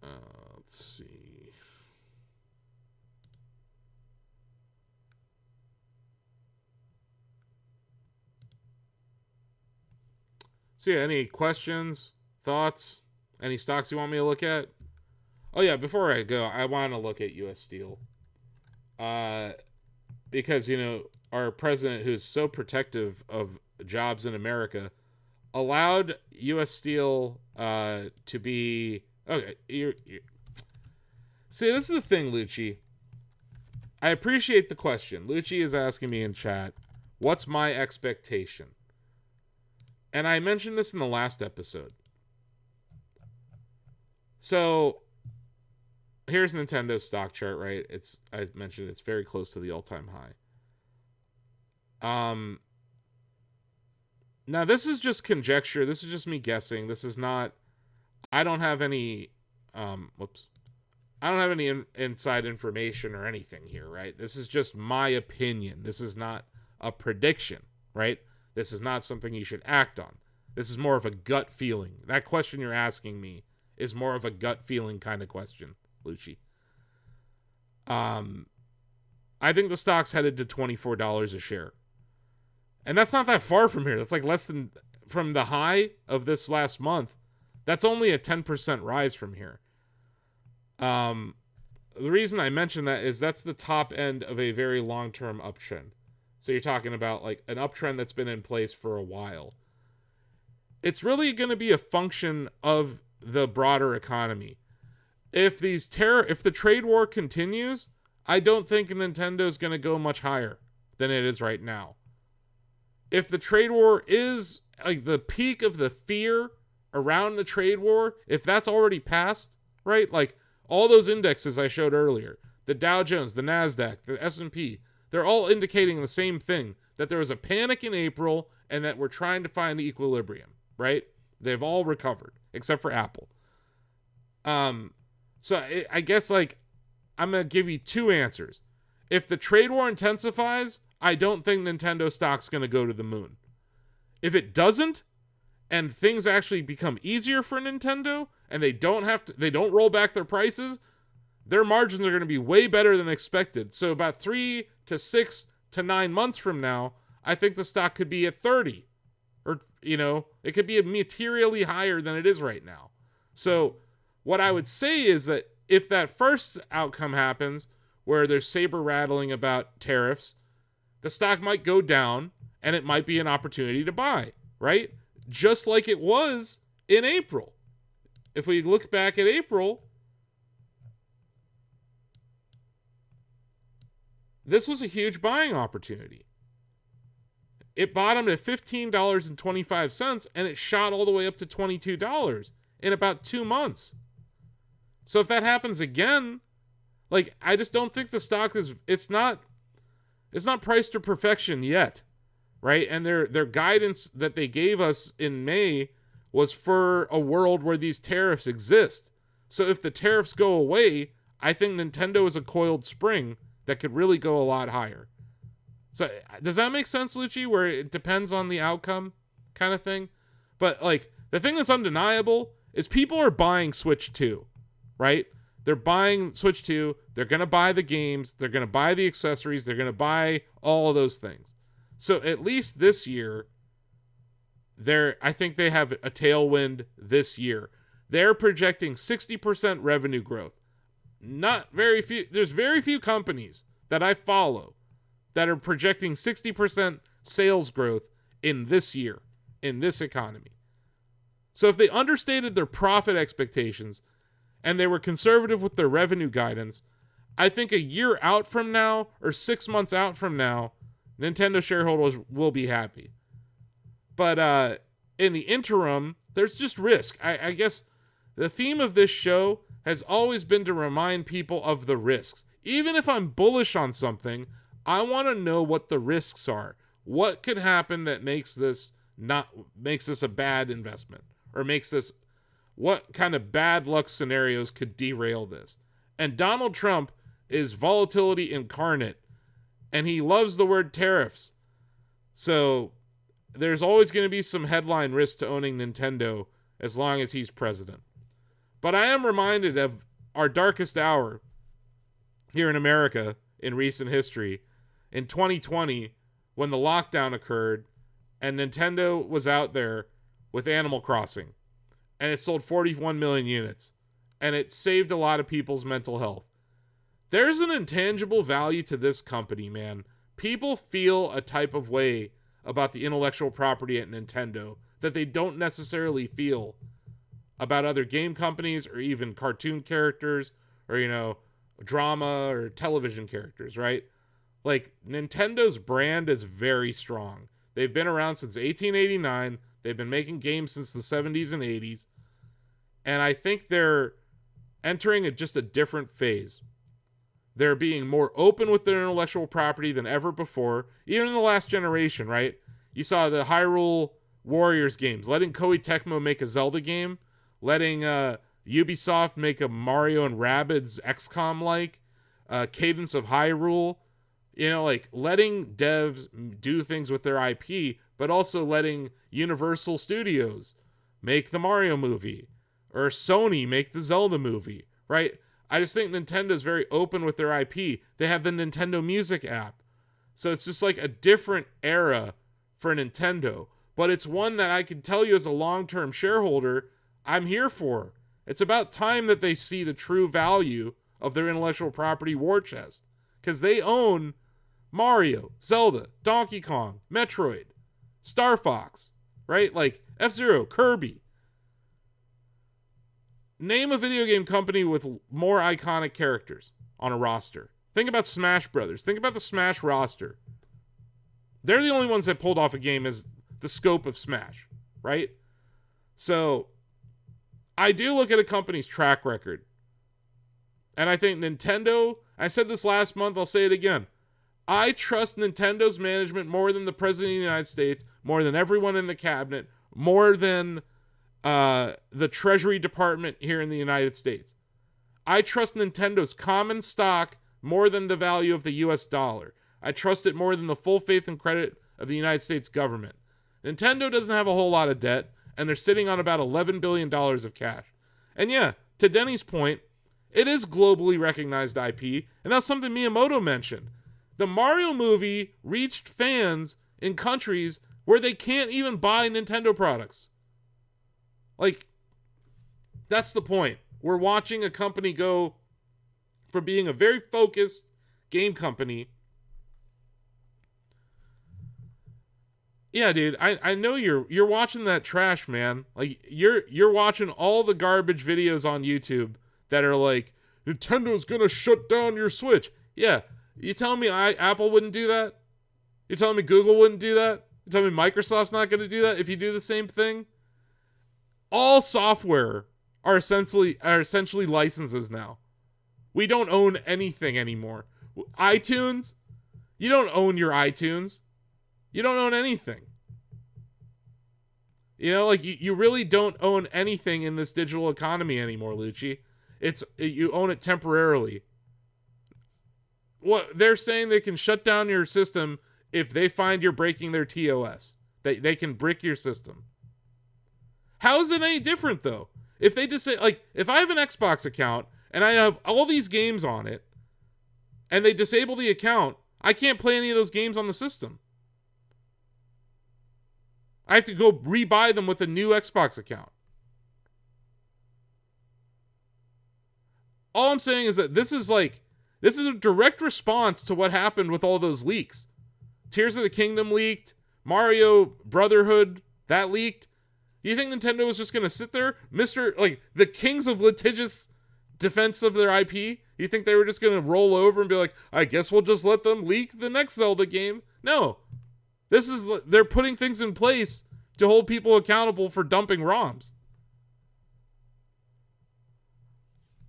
Let's see. So yeah, any questions, thoughts, any stocks you want me to look at? Oh yeah, before I go, I want to look at U.S. Steel. Because, you know, our president, who's so protective of jobs in America, allowed U.S. Steel to be... Okay, See, this is the thing, Lucci. I appreciate the question. Lucci is asking me in chat, What's my expectation? And I mentioned this in the last episode. So here's Nintendo's stock chart, right? I mentioned it's very close to the all-time high. Now this is just conjecture. This is just me guessing. This is not. I don't have any. I don't have any inside information or anything here, right? This is just my opinion. This is not a prediction, right? This is not something you should act on. This is more of a gut feeling. That question you're asking me is more of a gut feeling kind of question, Lucci. I think the stock's headed to $24 a share. And that's not that far from here. That's like less than from the high of this last month. That's only a 10% rise from here. The reason I mention that is that's the top end of a very long-term uptrend. So you're talking about like an uptrend that's been in place for a while. It's really going to be a function of the broader economy. If the trade war continues, I don't think Nintendo's going to go much higher than it is right now. If the trade war is like the peak of the fear around the trade war, if that's already passed, right? Like all those indexes I showed earlier, the Dow Jones, the NASDAQ, the S&P, they're all indicating the same thing, that there was a panic in April and that we're trying to find equilibrium, right? They've all recovered, except for Apple. So I guess like I'm going to give you two answers. If the trade war intensifies, I don't think Nintendo stock's going to go to the moon. If it doesn't, and things actually become easier for Nintendo, and they don't roll back their prices, their margins are going to be way better than expected. So about 3 to 6 to 9 months from now, I think the stock could be at 30. Or, it could be materially higher than it is right now. So what I would say is that if that first outcome happens, where there's saber rattling about tariffs, the stock might go down, and it might be an opportunity to buy, right? Just like it was in April. If we look back at April, this was a huge buying opportunity. It bottomed at $15.25, and it shot all the way up to $22 in about 2 months. So if that happens again, like, I just don't think the stock it's not priced to perfection yet, right? And their guidance that they gave us in May was for a world where these tariffs exist. So if the tariffs go away, I think Nintendo is a coiled spring that could really go a lot higher. So does that make sense, Lucci, where it depends on the outcome kind of thing? But like the thing that's undeniable is people are buying Switch 2, right? They're buying Switch 2. They're going to buy the games. They're going to buy the accessories. They're going to buy all of those things. So at least this year, I think they have a tailwind this year. They're projecting 60% revenue growth. There's very few companies that I follow that are projecting 60% sales growth in this year, in this economy. So if they understated their profit expectations and they were conservative with their revenue guidance, I think a year out from now or 6 months out from now, Nintendo shareholders will be happy. But in the interim, there's just risk. I guess the theme of this show has always been to remind people of the risks. Even if I'm bullish on something, I want to know what the risks are. What could happen that makes this a bad investment, or what kind of bad luck scenarios could derail this? And Donald Trump is volatility incarnate, and he loves the word tariffs. So there's always going to be some headline risk to owning Nintendo as long as he's president. But I am reminded of our darkest hour here in America in recent history in 2020 when the lockdown occurred and Nintendo was out there with Animal Crossing, and it sold 41 million units, and it saved a lot of people's mental health. There's an intangible value to this company, man. People feel a type of way about the intellectual property at Nintendo that they don't necessarily feel about other game companies or even cartoon characters or, drama or television characters, right? Like, Nintendo's brand is very strong. They've been around since 1889. They've been making games since the 70s and 80s. And I think they're entering just a different phase. They're being more open with their intellectual property than ever before. Even in the last generation, right? You saw the Hyrule Warriors games, letting Koei Tecmo make a Zelda game, letting Ubisoft make a Mario and Rabbids XCOM like, Cadence of Hyrule. You know, like letting devs do things with their IP, but also letting Universal Studios make the Mario movie or Sony make the Zelda movie, right? I just think Nintendo's very open with their IP. They have the Nintendo Music app. So it's just like a different era for Nintendo. But it's one that I can tell you as a long-term shareholder, I'm here for. It's about time that they see the true value of their intellectual property war chest. Because they own Mario, Zelda, Donkey Kong, Metroid, Star Fox, right? Like F-Zero, Kirby. Name a video game company with more iconic characters on a roster. Think about Smash Brothers. Think about the Smash roster. They're the only ones that pulled off a game as the scope of Smash, right? So I do look at a company's track record. And I think Nintendo, I said this last month, I'll say it again. I trust Nintendo's management more than the President of the United States, more than everyone in the cabinet, more than the Treasury Department here in the United States. I trust Nintendo's common stock more than the value of the US dollar. I trust it more than the full faith and credit of the United States government. Nintendo doesn't have a whole lot of debt, and they're sitting on about $11 billion of cash. And yeah, to Denny's point, it is globally recognized IP, and that's something Miyamoto mentioned. The Mario movie reached fans in countries where they can't even buy Nintendo products. Like, that's the point. We're watching a company go from being a very focused game company. Yeah, dude, I know you're watching that trash, man. Like, you're watching all the garbage videos on YouTube that are like, Nintendo's gonna shut down your Switch. Yeah, you telling me Apple wouldn't do that? You're telling me Google wouldn't do that? You're telling me Microsoft's not gonna do that if you do the same thing? All software are essentially licenses now. We don't own anything anymore. iTunes, you don't own your iTunes. You don't own anything. You know, like you really don't own anything in this digital economy anymore, Lucci. You own it temporarily. What they're saying, they can shut down your system if they find you're breaking their TOS. They can brick your system. How is it any different though? If they just say, like, if I have an Xbox account and I have all these games on it and they disable the account, I can't play any of those games on the system. I have to go rebuy them with a new Xbox account. All I'm saying is that this is a direct response to what happened with all those leaks. Tears of the Kingdom leaked, Mario Brotherhood, that leaked. Do you think Nintendo was just going to sit there, the kings of litigious defense of their IP? You think they were just going to roll over and be like, I guess we'll just let them leak the next Zelda game? No. They're putting things in place to hold people accountable for dumping ROMs.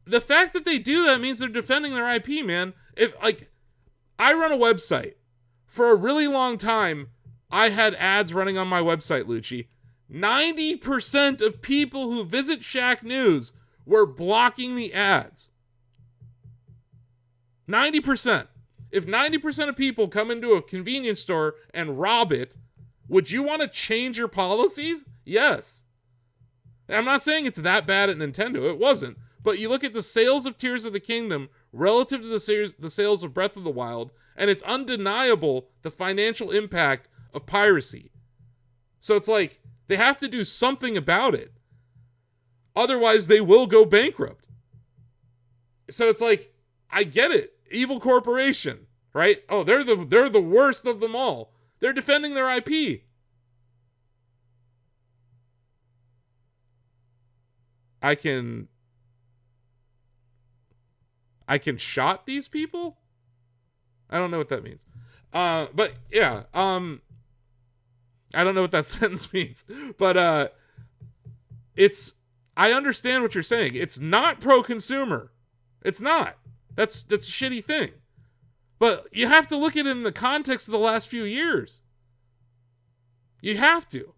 The fact that they do that means they're defending their IP, man. I run a website. For a really long time, I had ads running on my website, Lucci. 90% of people who visit Shack News were blocking the ads. 90%. If 90% of people come into a convenience store and rob it, would you want to change your policies? Yes. I'm not saying it's that bad at Nintendo. It wasn't. But you look at the sales of Tears of the Kingdom relative to the sales of Breath of the Wild, and it's undeniable the financial impact of piracy. So it's like, they have to do something about it. Otherwise, they will go bankrupt. So it's like, I get it. Evil corporation, right? Oh, they're the worst of them all. They're defending their IP. I can shot these people? I don't know what that means. But yeah, I don't know what that sentence means. But I understand what you're saying. It's not pro-consumer. It's not. That's a shitty thing. But you have to look at it in the context of the last few years. You have to.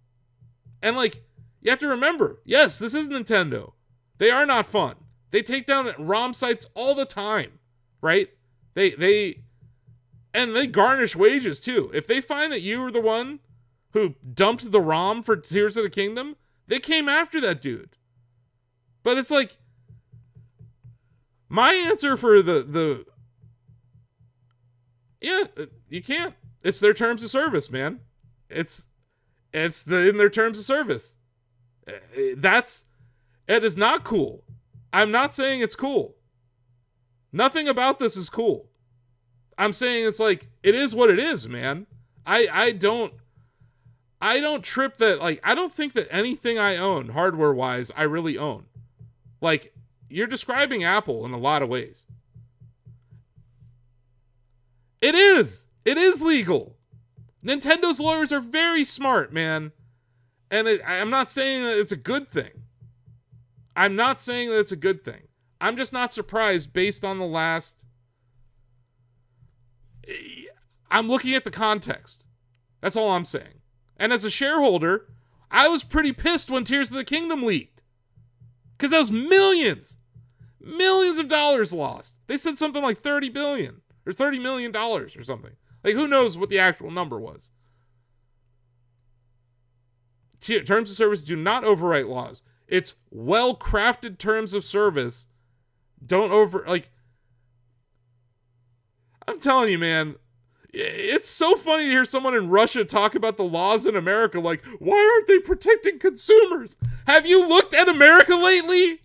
And like, you have to remember, yes, this is Nintendo. They are not fun. They take down ROM sites all the time, right? They garnish wages too. If they find that you were the one who dumped the ROM for Tears of the Kingdom, they came after that dude. But it's like, my answer for yeah, you can't. It's their terms of service, man. It's in their terms of service. It is not cool. I'm not saying it's cool. Nothing about this is cool. I'm saying it's like, it is what it is, man. I don't trip that, like, I don't think that anything I own, hardware-wise, I really own. Like, you're describing Apple in a lot of ways. It is legal. Nintendo's lawyers are very smart, man. And I'm not saying that it's a good thing. I'm not saying that it's a good thing. I'm just not surprised based on the last... I'm looking at the context. That's all I'm saying. And as a shareholder, I was pretty pissed when Tears of the Kingdom leaked. Because that was millions of dollars lost. They said something like 30 billion or $30 million or something. Like, who knows what the actual number was. Terms of service do not overwrite laws. It's well-crafted terms of service. Don't I'm telling you, man, it's so funny to hear someone in Russia talk about the laws in America. Like, why aren't they protecting consumers? Have you looked at America lately?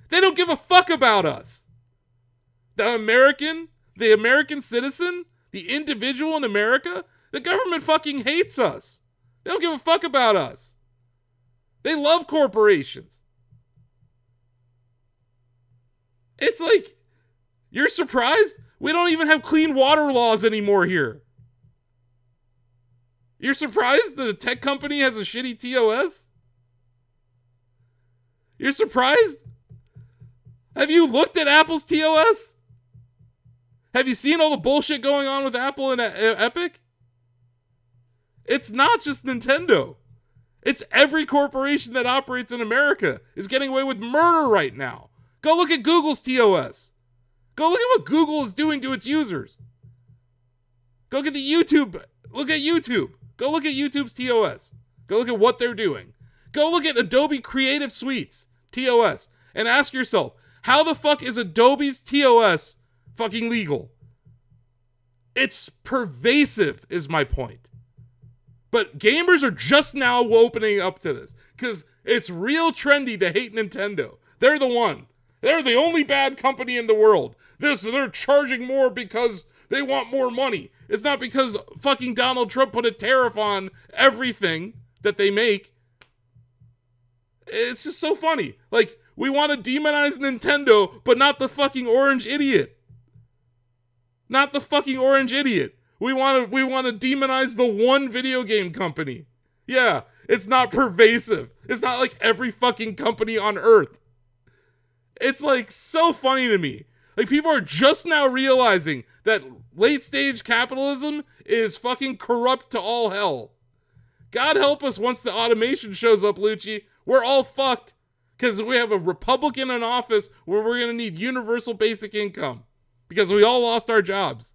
They don't give a fuck about us. The American citizen, the individual in America, the government fucking hates us. They don't give a fuck about us. They love corporations. It's like, you're surprised? We don't even have clean water laws anymore here. You're surprised the tech company has a shitty TOS? You're surprised? Have you looked at Apple's TOS? Have you seen all the bullshit going on with Apple and Epic? It's not just Nintendo. It's every corporation that operates in America is getting away with murder right now. Go look at Google's TOS. Go look at what Google is doing to its users. Go look at YouTube. Look at YouTube. Go look at YouTube's TOS. Go look at what they're doing. Go look at Adobe Creative Suite's TOS and ask yourself, how the fuck is Adobe's TOS fucking legal? It's pervasive, is my point. But gamers are just now opening up to this because it's real trendy to hate Nintendo. They're the one. They're the only bad company in the world. They're charging more because they want more money. It's not because fucking Donald Trump put a tariff on everything that they make. It's just so funny. Like, we want to demonize Nintendo, but not the fucking orange idiot. Not the fucking orange idiot. We want to demonize the one video game company. Yeah, it's not pervasive. It's not like every fucking company on earth. It's like so funny to me. Like, people are just now realizing that late stage capitalism is fucking corrupt to all hell. God help us once the automation shows up, Lucci. We're all fucked because we have a Republican in office where we're going to need universal basic income because we all lost our jobs.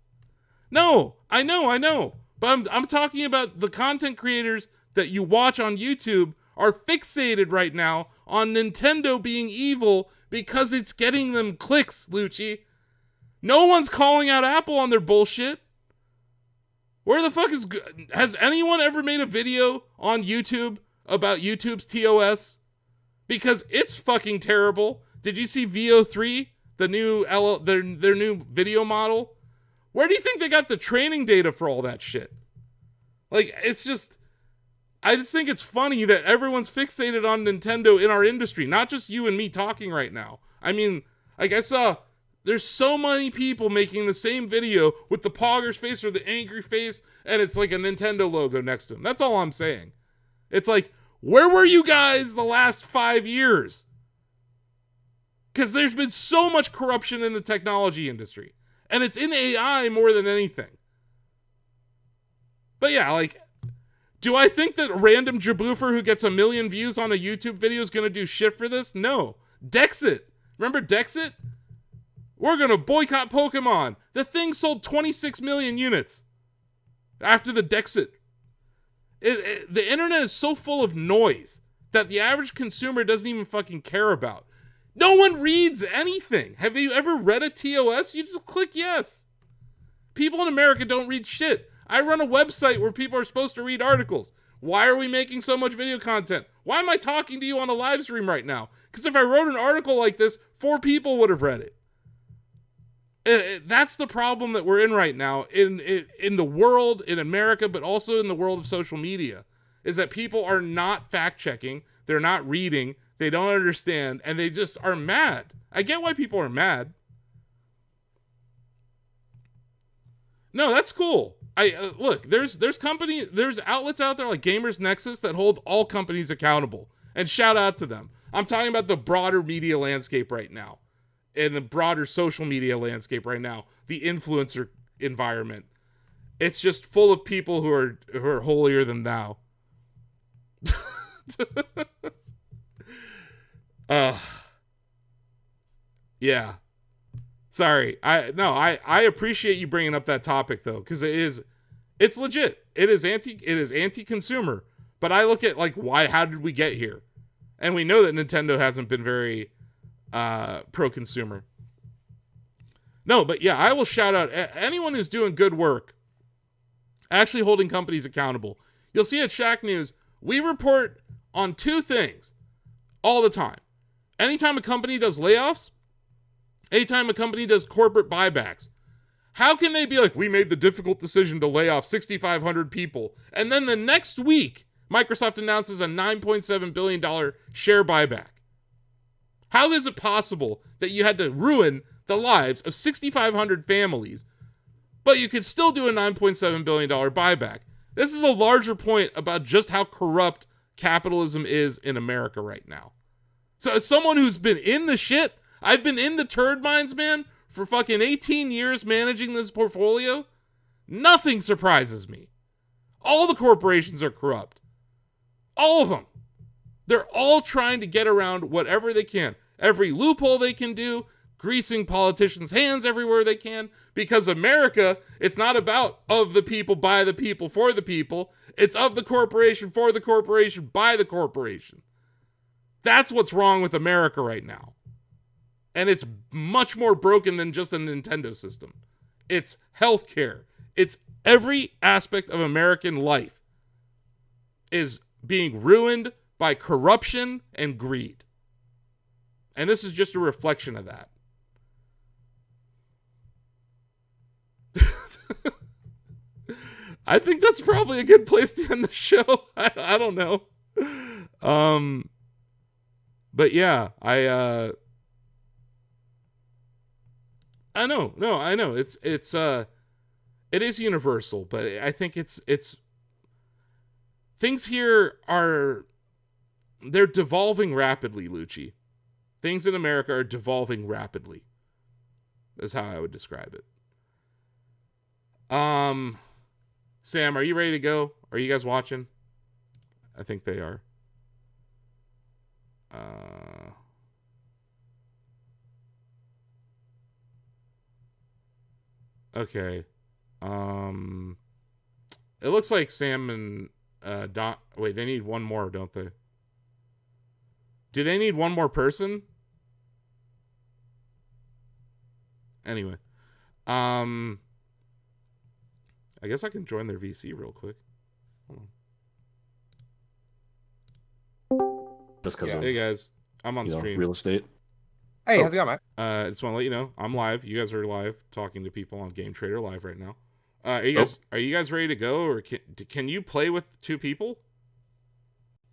No, I know. But I'm talking about the content creators that you watch on YouTube are fixated right now on Nintendo being evil because it's getting them clicks, Lucci. No one's calling out Apple on their bullshit. Where the fuck has anyone ever made a video on YouTube about YouTube's TOS? Because it's fucking terrible. Did you see VO3, the new their new video model? Where do you think they got the training data for all that shit? Like, it's just, I just think it's funny that everyone's fixated on Nintendo in our industry, not just you and me talking right now. I mean, like, I saw There's so many people making the same video with the Pogger's face or the angry face, and it's like a Nintendo logo next to him. That's all I'm saying. It's like, where were you guys the last 5 years? Because there's been so much corruption in the technology industry. And it's in AI more than anything. But yeah, like, do I think that random jaboofer who gets 1 million views on a YouTube video is going to do shit for this? No. Dexit. Remember Dexit? We're going to boycott Pokemon. The thing sold 26 million units after the Dexit. The internet is so full of noise that the average consumer doesn't even fucking care about. No one reads anything. Have you ever read a TOS? You just click yes. People in America don't read shit. I run a website where people are supposed to read articles. Why are we making so much video content? Why am I talking to you on a live stream right now? Because if I wrote an article like this, 4 people would have read it. That's the problem that we're in right now in the world, in America, but also in the world of social media, is that people are not fact-checking, they're not reading, they don't understand, and they just are mad. I get why people are mad. No, that's cool. Look, there's outlets out there like Gamers Nexus that hold all companies accountable, and shout out to them. I'm talking about the broader media landscape right now. In the broader social media landscape right now, the influencer environment, it's just full of people who are holier than thou. Yeah. Sorry. I appreciate you bringing up that topic though, because it's legit. It is anti-consumer. But I look at like, how did we get here? And we know that Nintendo hasn't been very pro-consumer. No, but yeah, I will shout out anyone who's doing good work, actually holding companies accountable. You'll see at Shack News, we report on 2 things all the time. Anytime a company does layoffs, anytime a company does corporate buybacks. How can they be like, we made the difficult decision to lay off 6,500 people, and then the next week, Microsoft announces a $9.7 billion share buyback? How is it possible that you had to ruin the lives of 6,500 families, but you could still do a $9.7 billion buyback? This is a larger point about just how corrupt capitalism is in America right now. So as someone who's been in the shit, I've been in the turd mines, man, for fucking 18 years managing this portfolio. Nothing surprises me. All the corporations are corrupt. All of them. They're all trying to get around whatever they can. Every loophole they can do, greasing politicians' hands everywhere they can, because America, it's not about of the people, by the people, for the people. It's of the corporation, for the corporation, by the corporation. That's what's wrong with America right now. And it's much more broken than just a Nintendo system. It's healthcare. It's every aspect of American life is being ruined by corruption and greed. And this is just a reflection of that. I think that's probably a good place to end the show. I don't know. But yeah, I know. No, I know. It is universal, but I think it's things here they're devolving rapidly, Lucci. Things in America are devolving rapidly. That's how I would describe it. Sam, are you ready to go? Are you guys watching? I think they are. Okay. It looks like Sam and Don. Wait, they need one more, don't they? Do they need one more person? Anyway, I guess I can join their VC real quick. Hold on. Just because Hey guys, I'm on stream. Real estate. Hey, how's it going, mate? I just want to let you know I'm live. You guys are live, talking to people on Game Trader Live right now. Are you guys ready to go, or can you play with 2 people?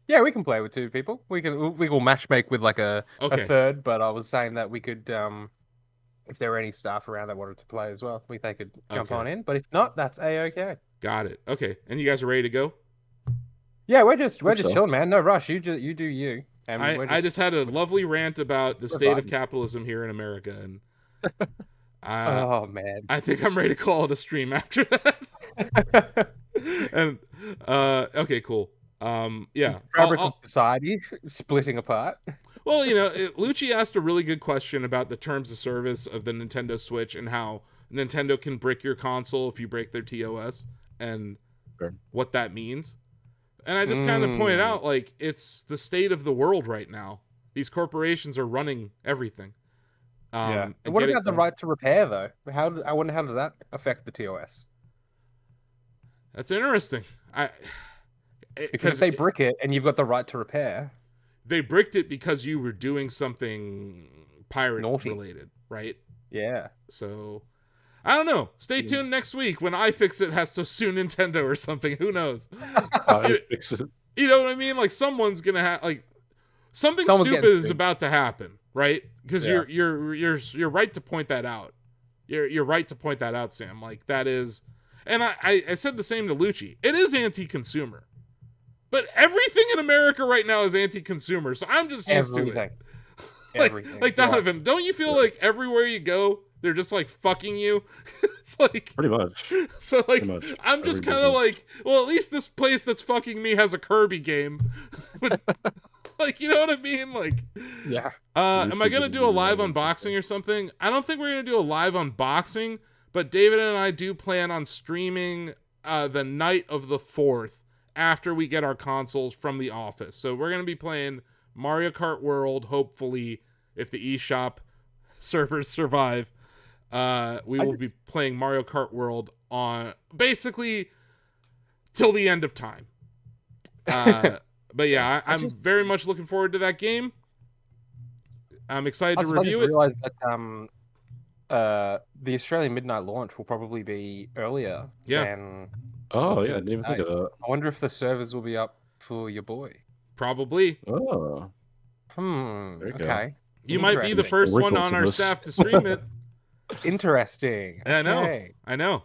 Yeah, we can play with 2 people. We will matchmake with like a Okay. third, but I was saying that we could if there were any staff around that wanted to play as well, they could jump Okay. on in. But if not, that's a-okay. Got it. Okay. And you guys are ready to go? Yeah, we're just Hope so. chilling, man. No rush. You do you. And I just had a lovely rant about the state of vibing. capitalism here in America, and oh man. I think I'm ready to call it a stream after that. And okay, cool. Yeah. Fabric of society splitting apart. Well, you know, Lucci asked a really good question about the terms of service of the Nintendo Switch and how Nintendo can brick your console if you break their TOS and Sure. what that means. And I just kind of pointed out, like, it's the state of the world right now. These corporations are running everything. Yeah. And And what get about the right to repair though? I wonder how does that affect the TOS? That's interesting. Because if they brick it and you've got the right to repair. They bricked it because you were doing something pirate Naughty. related, right? Yeah. So I don't know. Stay tuned next week when iFixit has to sue Nintendo or something. Who knows? Fix it. You know what I mean? Like someone's gonna have like something Someone's stupid getting is sued. about to happen, right? Because Yeah. you're right to point that out. You're right to point that out, Sam. Like that is, and I said the same to Lucci. It is anti-consumer, but everything in America right now is anti-consumer. So I'm just used to it. Everything. Like, Everything. like Yeah. Donovan, don't you feel like everywhere you go, they're just like fucking you? It's like Pretty much. so like Pretty much. I'm just Every kind of business. like, well, at least this place that's fucking me has a Kirby game. But, like, you know what I mean? Like, Yeah. At am least I they gonna didn't do a do live that. unboxing or something? I don't think we're gonna do a live unboxing, but David and I do plan on streaming the night of the 4th after we get our consoles from the office. So we're gonna be playing Mario Kart World, hopefully, if the eShop servers survive. We will be playing Mario Kart World on basically till the end of time. But yeah, I'm very much looking forward to that game. I'm excited to I just review it. realized that the Australian midnight launch will probably be earlier Yeah. than. Oh yeah, I didn't even think of that. I wonder if the servers will be up for your boy. Probably. Oh, Hmm. There you go. Okay. You might be the Interesting. first one Wrinkles on in our this. staff to stream it. Interesting. I know. Okay. I know.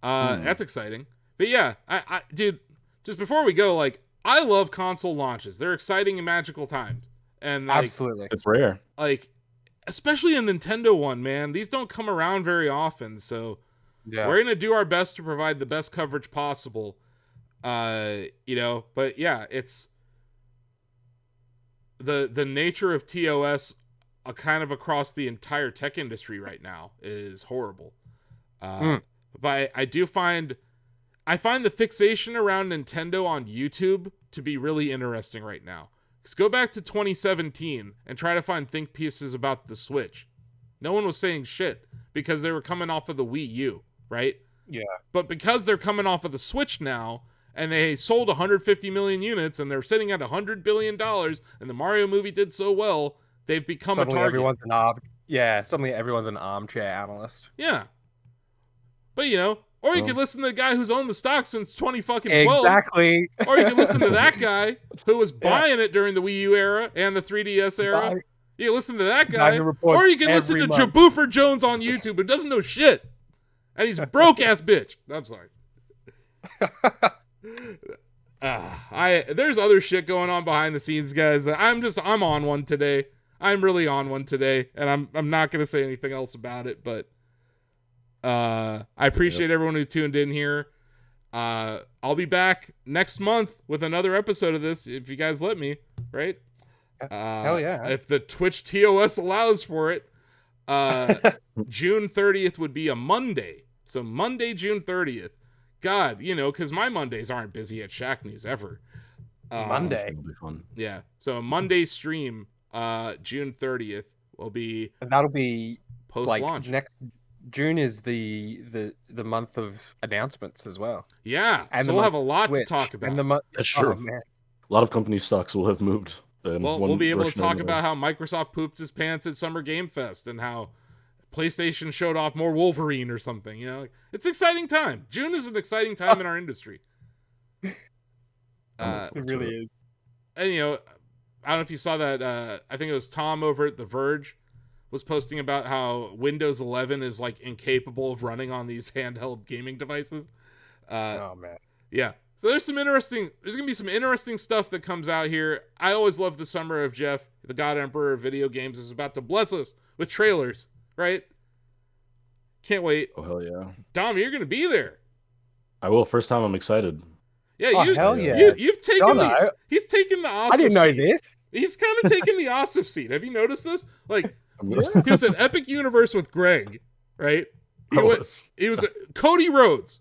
Hmm. That's exciting. But yeah, I dude, just before we go, like, I love console launches. They're exciting and magical times. And like, Absolutely. it's rare. like especially a Nintendo one, man. These don't come around very often, so Yeah. we're gonna do our best to provide the best coverage possible. You know, but yeah, it's the nature of TOS kind of across the entire tech industry right now is horrible. But I find the fixation around Nintendo on YouTube to be really interesting right now. Because go back to 2017 and try to find think pieces about the Switch. No one was saying shit because they were coming off of the Wii U, right? Yeah. But because they're coming off of the Switch now, and they sold 150 million units, and they're sitting at $100 billion, and the Mario movie did so well, they've become Suddenly a target. suddenly everyone's an armchair analyst. Yeah. But, you know, or you Well. could listen to the guy who's owned the stock since 2012. Exactly. Or you can listen to that guy who was buying it during the Wii U era and the 3DS era. You can listen to that guy. who reports Or you can listen every to month. Jaboofer Jones on YouTube who doesn't know shit. And he's a broke ass bitch. I'm sorry. There's other shit going on behind the scenes, guys. I'm on one today. I'm really on one today, and I'm not gonna say anything else about it, but I appreciate everyone who tuned in here. I'll be back next month with another episode of this if you guys let me, right? Hell yeah. If the Twitch TOS allows for it. June 30th would be a Monday. So Monday, June 30th. God, you know, because my Mondays aren't busy at Shack News ever. Monday. It'll be fun. Yeah. So a Monday stream, June 30th, will be And that'll be post-launch. next June is the month of announcements as well. Yeah. And so the we'll month have a lot Switch. to talk about. And the month. That's true. Oh, man. A lot of company stocks will have moved. in Well, one we'll be able to direction or talk another. about how Microsoft pooped his pants at Summer Game Fest and how PlayStation showed off more Wolverine or something. You know, it's exciting time. June is an exciting time in our industry. I'm looking It forward to really it. is. And you know, I don't know if you saw that. I think it was Tom over at The Verge was posting about how Windows 11 is like incapable of running on these handheld gaming devices. Oh man. Yeah. So there's gonna be some interesting stuff that comes out here. I always love the summer of Jeff, the God Emperor of video games, is about to bless us with trailers, right? Can't wait. Oh hell yeah! Dom, you're gonna be there. I will. First time, I'm excited. Yeah, Oh, you, hell yeah. you've taken Jono, he's taken the Osif I didn't know seat. this. He's kind of taken the Osif seat. Have you noticed this? Like, Yeah. he was at Epic Universe with Greg, right? He I went. was. He was Cody Rhodes,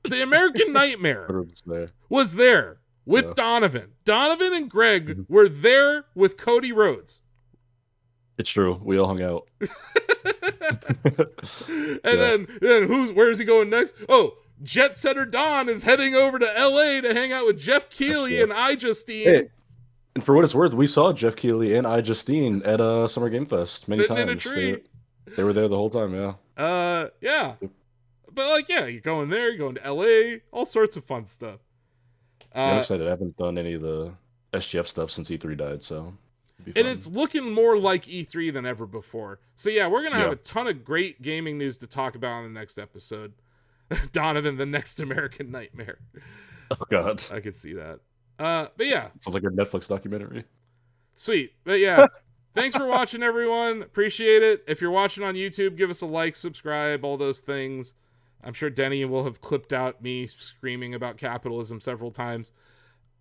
the American Nightmare, There. was there with Yeah. Donovan. Donovan and Greg Mhm. were there with Cody Rhodes. It's true. We all hung out. And then where is he going next? Oh, Jet Setter Don is heading over to LA to hang out with Jeff Keighley and iJustine. Hey, and for what it's worth, we saw Jeff Keighley and iJustine at Summer Game Fest many Sitting times. in a tree. They were there the whole time. Yeah. Yeah. But like, yeah, you're going there, you're going to LA, all sorts of fun stuff. I'm excited. I haven't done any of the SGF stuff since E3 died, so. it'd be And fun. it's looking more like E3 than ever before. So yeah, we're gonna have Yeah. a ton of great gaming news to talk about on the next episode. Donovan, the next American Nightmare. Oh god. I could see that. But yeah, Sounds like a Netflix documentary. sweet. But yeah, thanks for watching, everyone. Appreciate it. If you're watching on YouTube, give us a like, subscribe, all those things. I'm sure Denny will have clipped out me screaming about capitalism several times.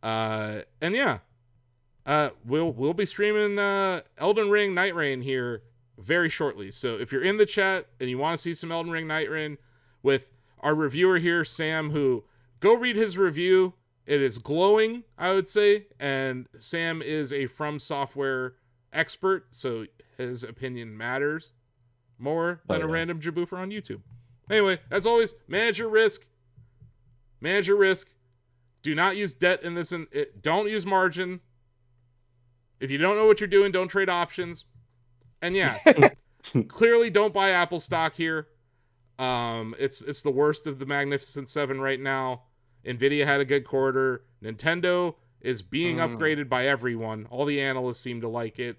And yeah, we'll be streaming Elden Ring Night Rain here very shortly. So if you're in the chat and you want to see some Elden Ring Night Rain with our reviewer here, Sam, who go read his review. It is glowing, I would say, and Sam is a From Software expert, so his opinion matters more than a yeah. random jaboofer on YouTube. Anyway, as always, manage your risk. Manage your risk. Do not use debt in this. Don't use margin. If you don't know what you're doing, don't trade options. And yeah, clearly don't buy Apple stock here. It's the worst of the Magnificent Seven right now. Nvidia had a good quarter. Nintendo is being upgraded by everyone. All the analysts seem to like it.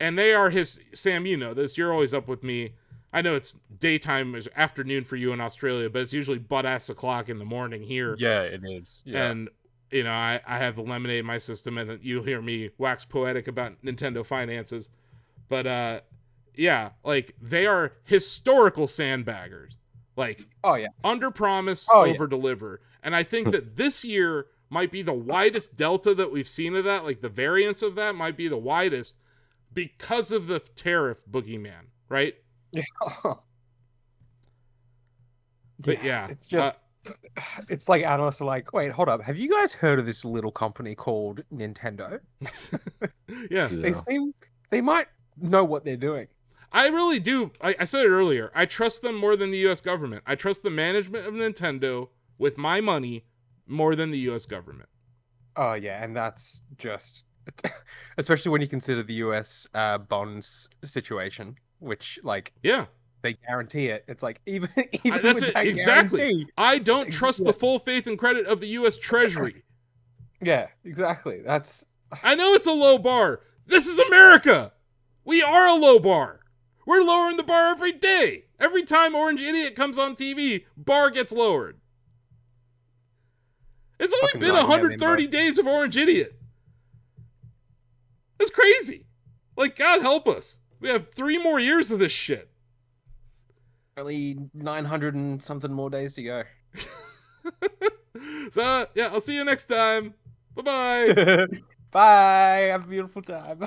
And they are Sam, you know this. You're always up with me. I know it's daytime, is afternoon for you in Australia, but it's usually butt-ass o'clock in the morning here. Yeah, it is. Yeah. And, you know, I have the lemonade in my system, and you'll hear me wax poetic about Nintendo finances. But, yeah, like, they are historical sandbaggers. Like, Oh yeah. under promise, Oh, yeah. over deliver. And I think that this year might be the widest delta that we've seen of that. Like, the variance of that might be the widest because of the tariff boogeyman, right? But yeah, It's just it's like analysts are like, wait, hold up. Have you guys heard of this little company called Nintendo? yeah, They might know what they're doing. I really do. I said it earlier. I trust them more than the U.S. government. I trust the management of Nintendo with my money more than the U.S. government. Oh yeah, and that's just especially when you consider the US bonds situation, which like Yeah, they guarantee it. It's like even that's with it. that Exactly. guarantee- I don't trust the full faith and credit of the U.S. Treasury. Yeah, exactly. That's I know it's a low bar. This is America. We are a low bar. We're lowering the bar every day. Every time Orange Idiot comes on TV, bar gets lowered. It's only Fucking been right, 130 man, days of Orange Idiot. That's crazy. Like, God help us. We have 3 more years of this shit. only 900 and something more days to go. So, yeah, I'll see you next time. Bye-bye. Bye. Have a beautiful time.